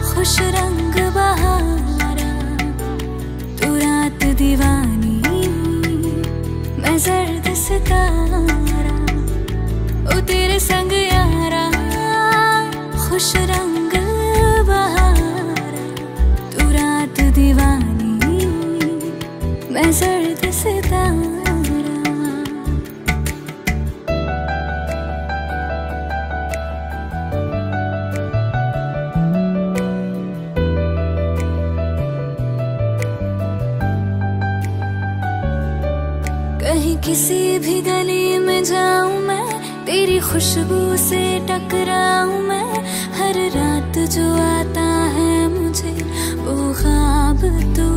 खुश रंग बहारा, तू रात दीवानी मैं जर्द सितारा। ओ तेरे संग यारा खुश रंग बहारा, तू रात दीवानी मैं जर्द सितारा। कहीं किसी भी गली में जाऊं मैं, तेरी खुशबू से टकराऊं मैं। हर रात जो आता है मुझे वो ख्वाब तू,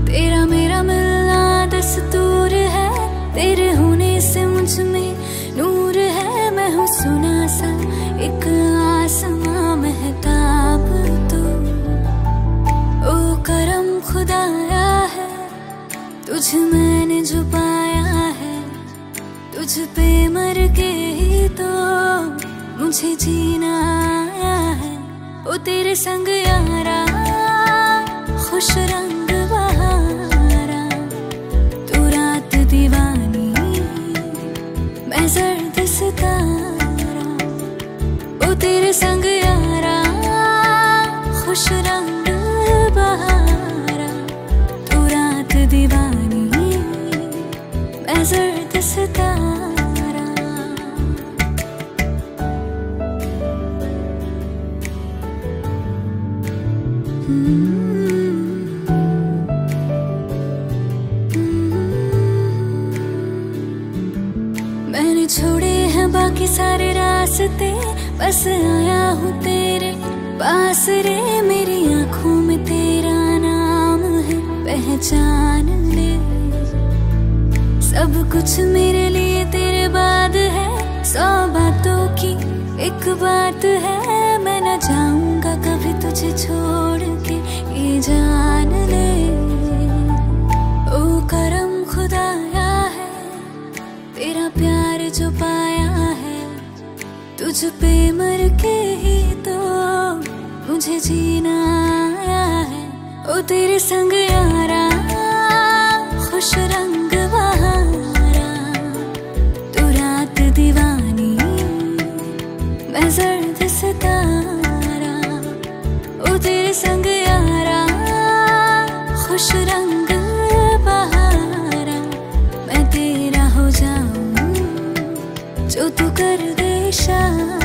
तेरा मेरा मिलना दस्तूर है। तेरे होने से मुझ में नूर है, मैं हूँ सुना सा एक आसमां महताब तू। ओ करम खुदाया है तुझ मैंने जो पाया है, तुझ पे मर के ही तो मुझे जीना आया है। ओ तेरे संग यारा खुश रंग बहारा, तू रात दीवानी मैं जर्द सितारा। ओ तेरे संग यारा खुश रंग बहारा, तू रात दीवानी मैं जर्द सितारा। मैंने छोड़े हैं बाकी सारे रास्ते, बस आया हूँ तेरे पास रे। मेरी आंखों में तेरा नाम है, पहचान ले। सब कुछ मेरे लिए तेरे बाद है, 100 बातों की एक बात है। मैं न जाऊंगा कभी तुझे छोड़ के, ये जान ले। ओ करम खुदाया है तेरा प्यार जो पाया है, तुझ पे मर के ही तो मुझे जीना आया है। ओ तेरे संग यारा खुश रंग बहारा, तू रात दीवानी मैं जर्द सितारा। ओ तेरे संग यारा खुश रंग बहारा, मैं तेरा हो जाऊं जो तू कर दे इशारा।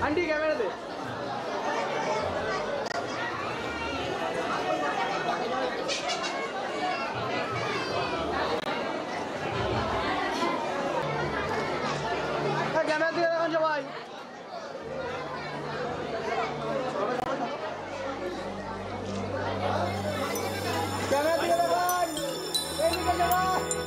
आंटी कैमरा दे। कैमरा दे रहा भाई। कैमरा दे रहा भाई। निकल जा भाई।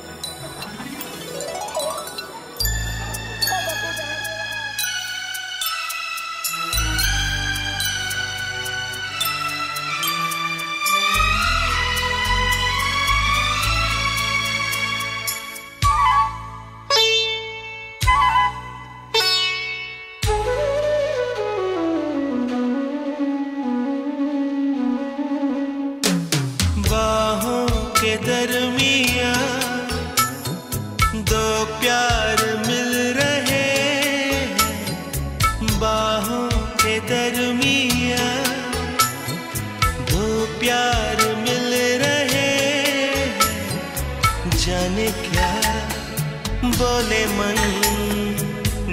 बोले मन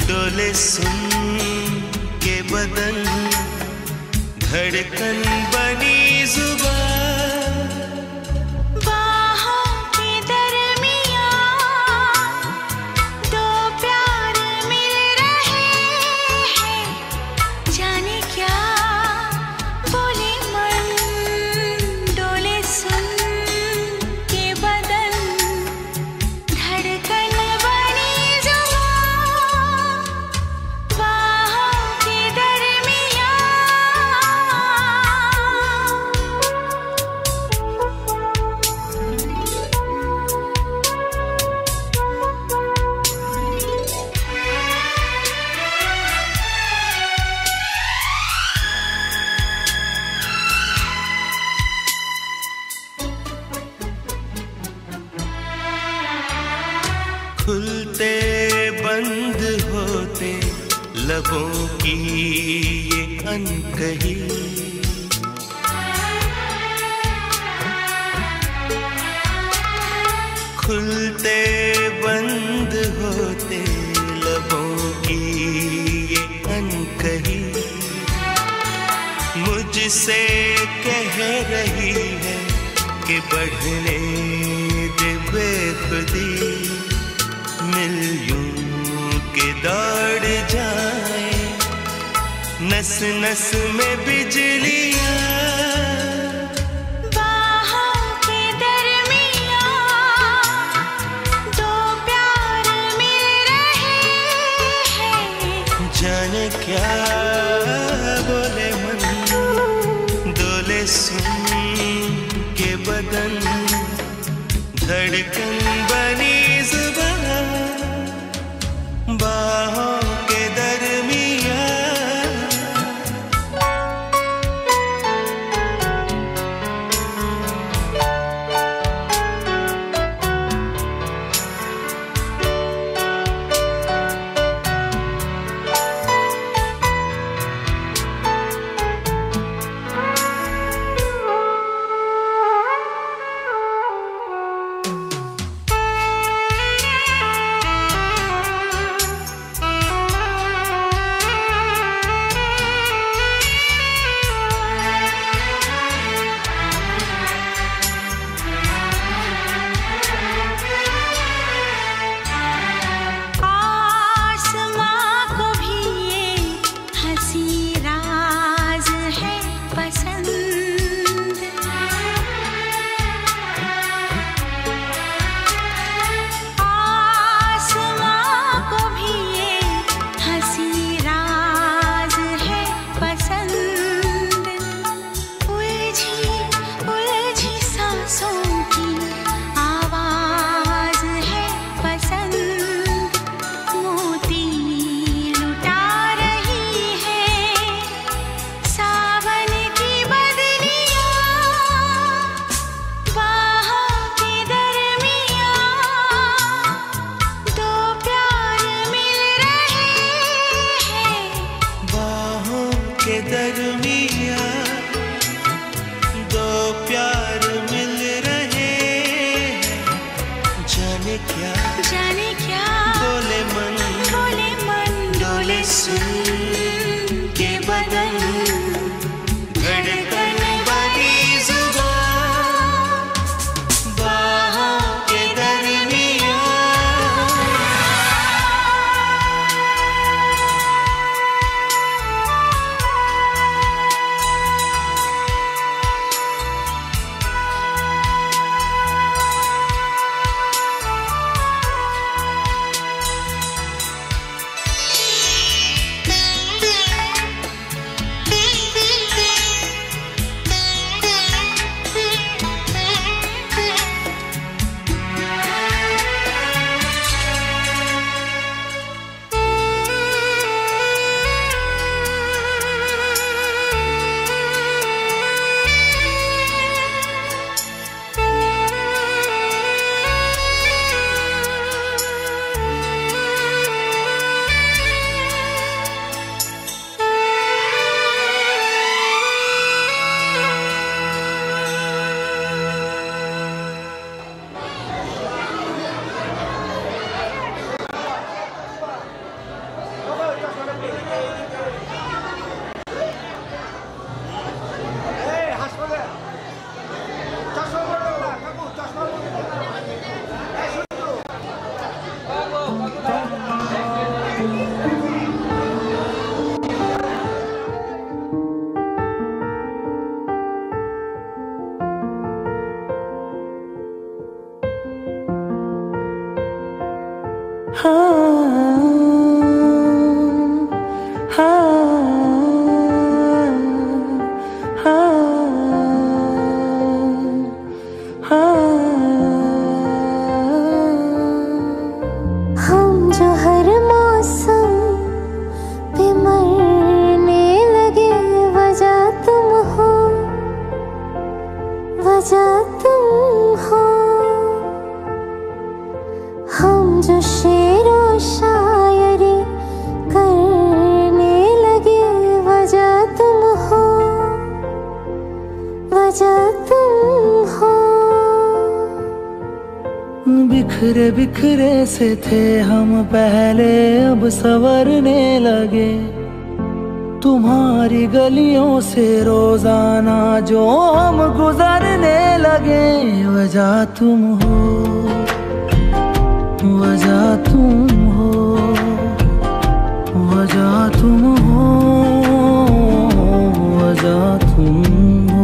डोले सुन के बदन धड़कन बनी जुबान बाहों के दरमियां दो प्यार मिल रहे हैं जाने क्या बोले मन डोले सुन के बदन धड़कन खुलते बंद होते लबों की ये अनकही खुलते बंद होते लबों की ये अनकही मुझसे कह रही है कि बढ़ने दे बेखुदी मिल यूं के दौड़ जाए नस नस में बिजलियां बाहों के दरमियां दो प्यार मिल रहे हैं जाने क्या बोले मन डोले सुन के बदन धड़कन बनी जुबान बाहों के दरमियां जाने क्या बोले मन डोले सुन बिखरे बिखरे से थे हम पहले, अब संवरने लगे। तुम्हारी गलियों से रोजाना जो हम गुजरने लगे। वजह तुम हो, वजह तुम हो, वजह तुम हो, वजह तुम हो।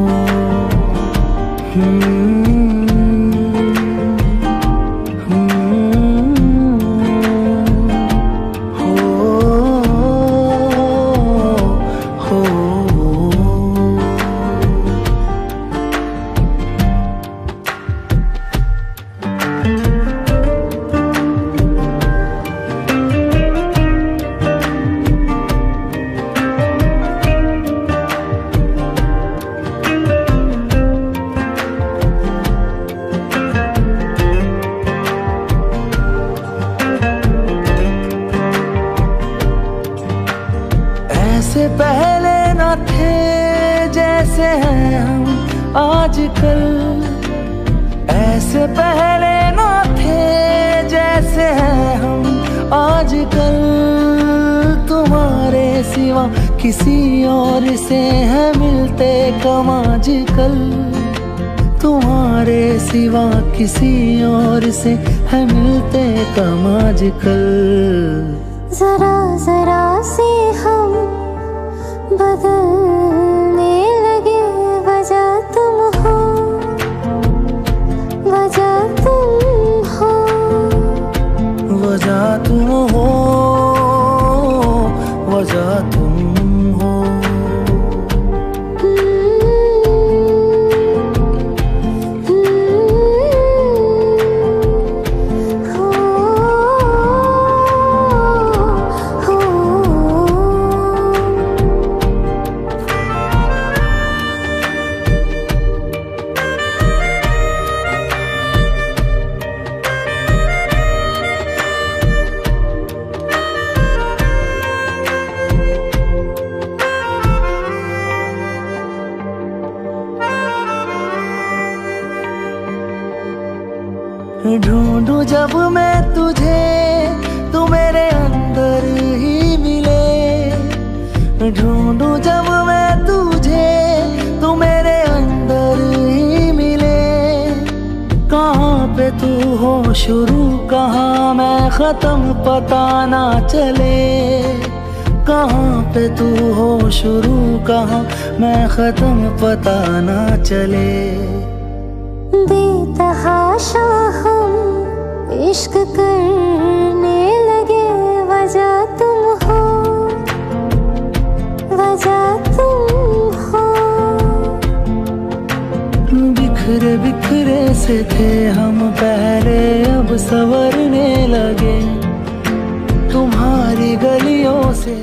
ऐसे पहले न थे जैसे हैं हम आजकल, ऐसे पहले न थे जैसे हैं हम आजकल। तुम्हारे सिवा किसी और से है मिलते कम आजकल, तुम्हारे सिवा किसी और से है मिलते कम आजकल। जरा जरा से हम बदलने लगे, वजह तुम हो, वजह तुम हो, वजह तुम हो, वजह तुम हो। ढूंढूं जब मैं तुझे तू मेरे अंदर ही मिले। ढूंढूं जब मैं तुझे तू मेरे अंदर ही मिले। कहाँ पे तू हो शुरू, कहाँ मैं खत्म, पता ना चले। कहाँ पे तू हो शुरू, कहाँ मैं खत्म, पता ना चले। बेतहाशा हम इश्क करने लगे, वजह तुम हो, वजह तुम हो। बिखरे बिखरे से थे हम पहले, अब संवरने लगे। तुम्हारी गलियों से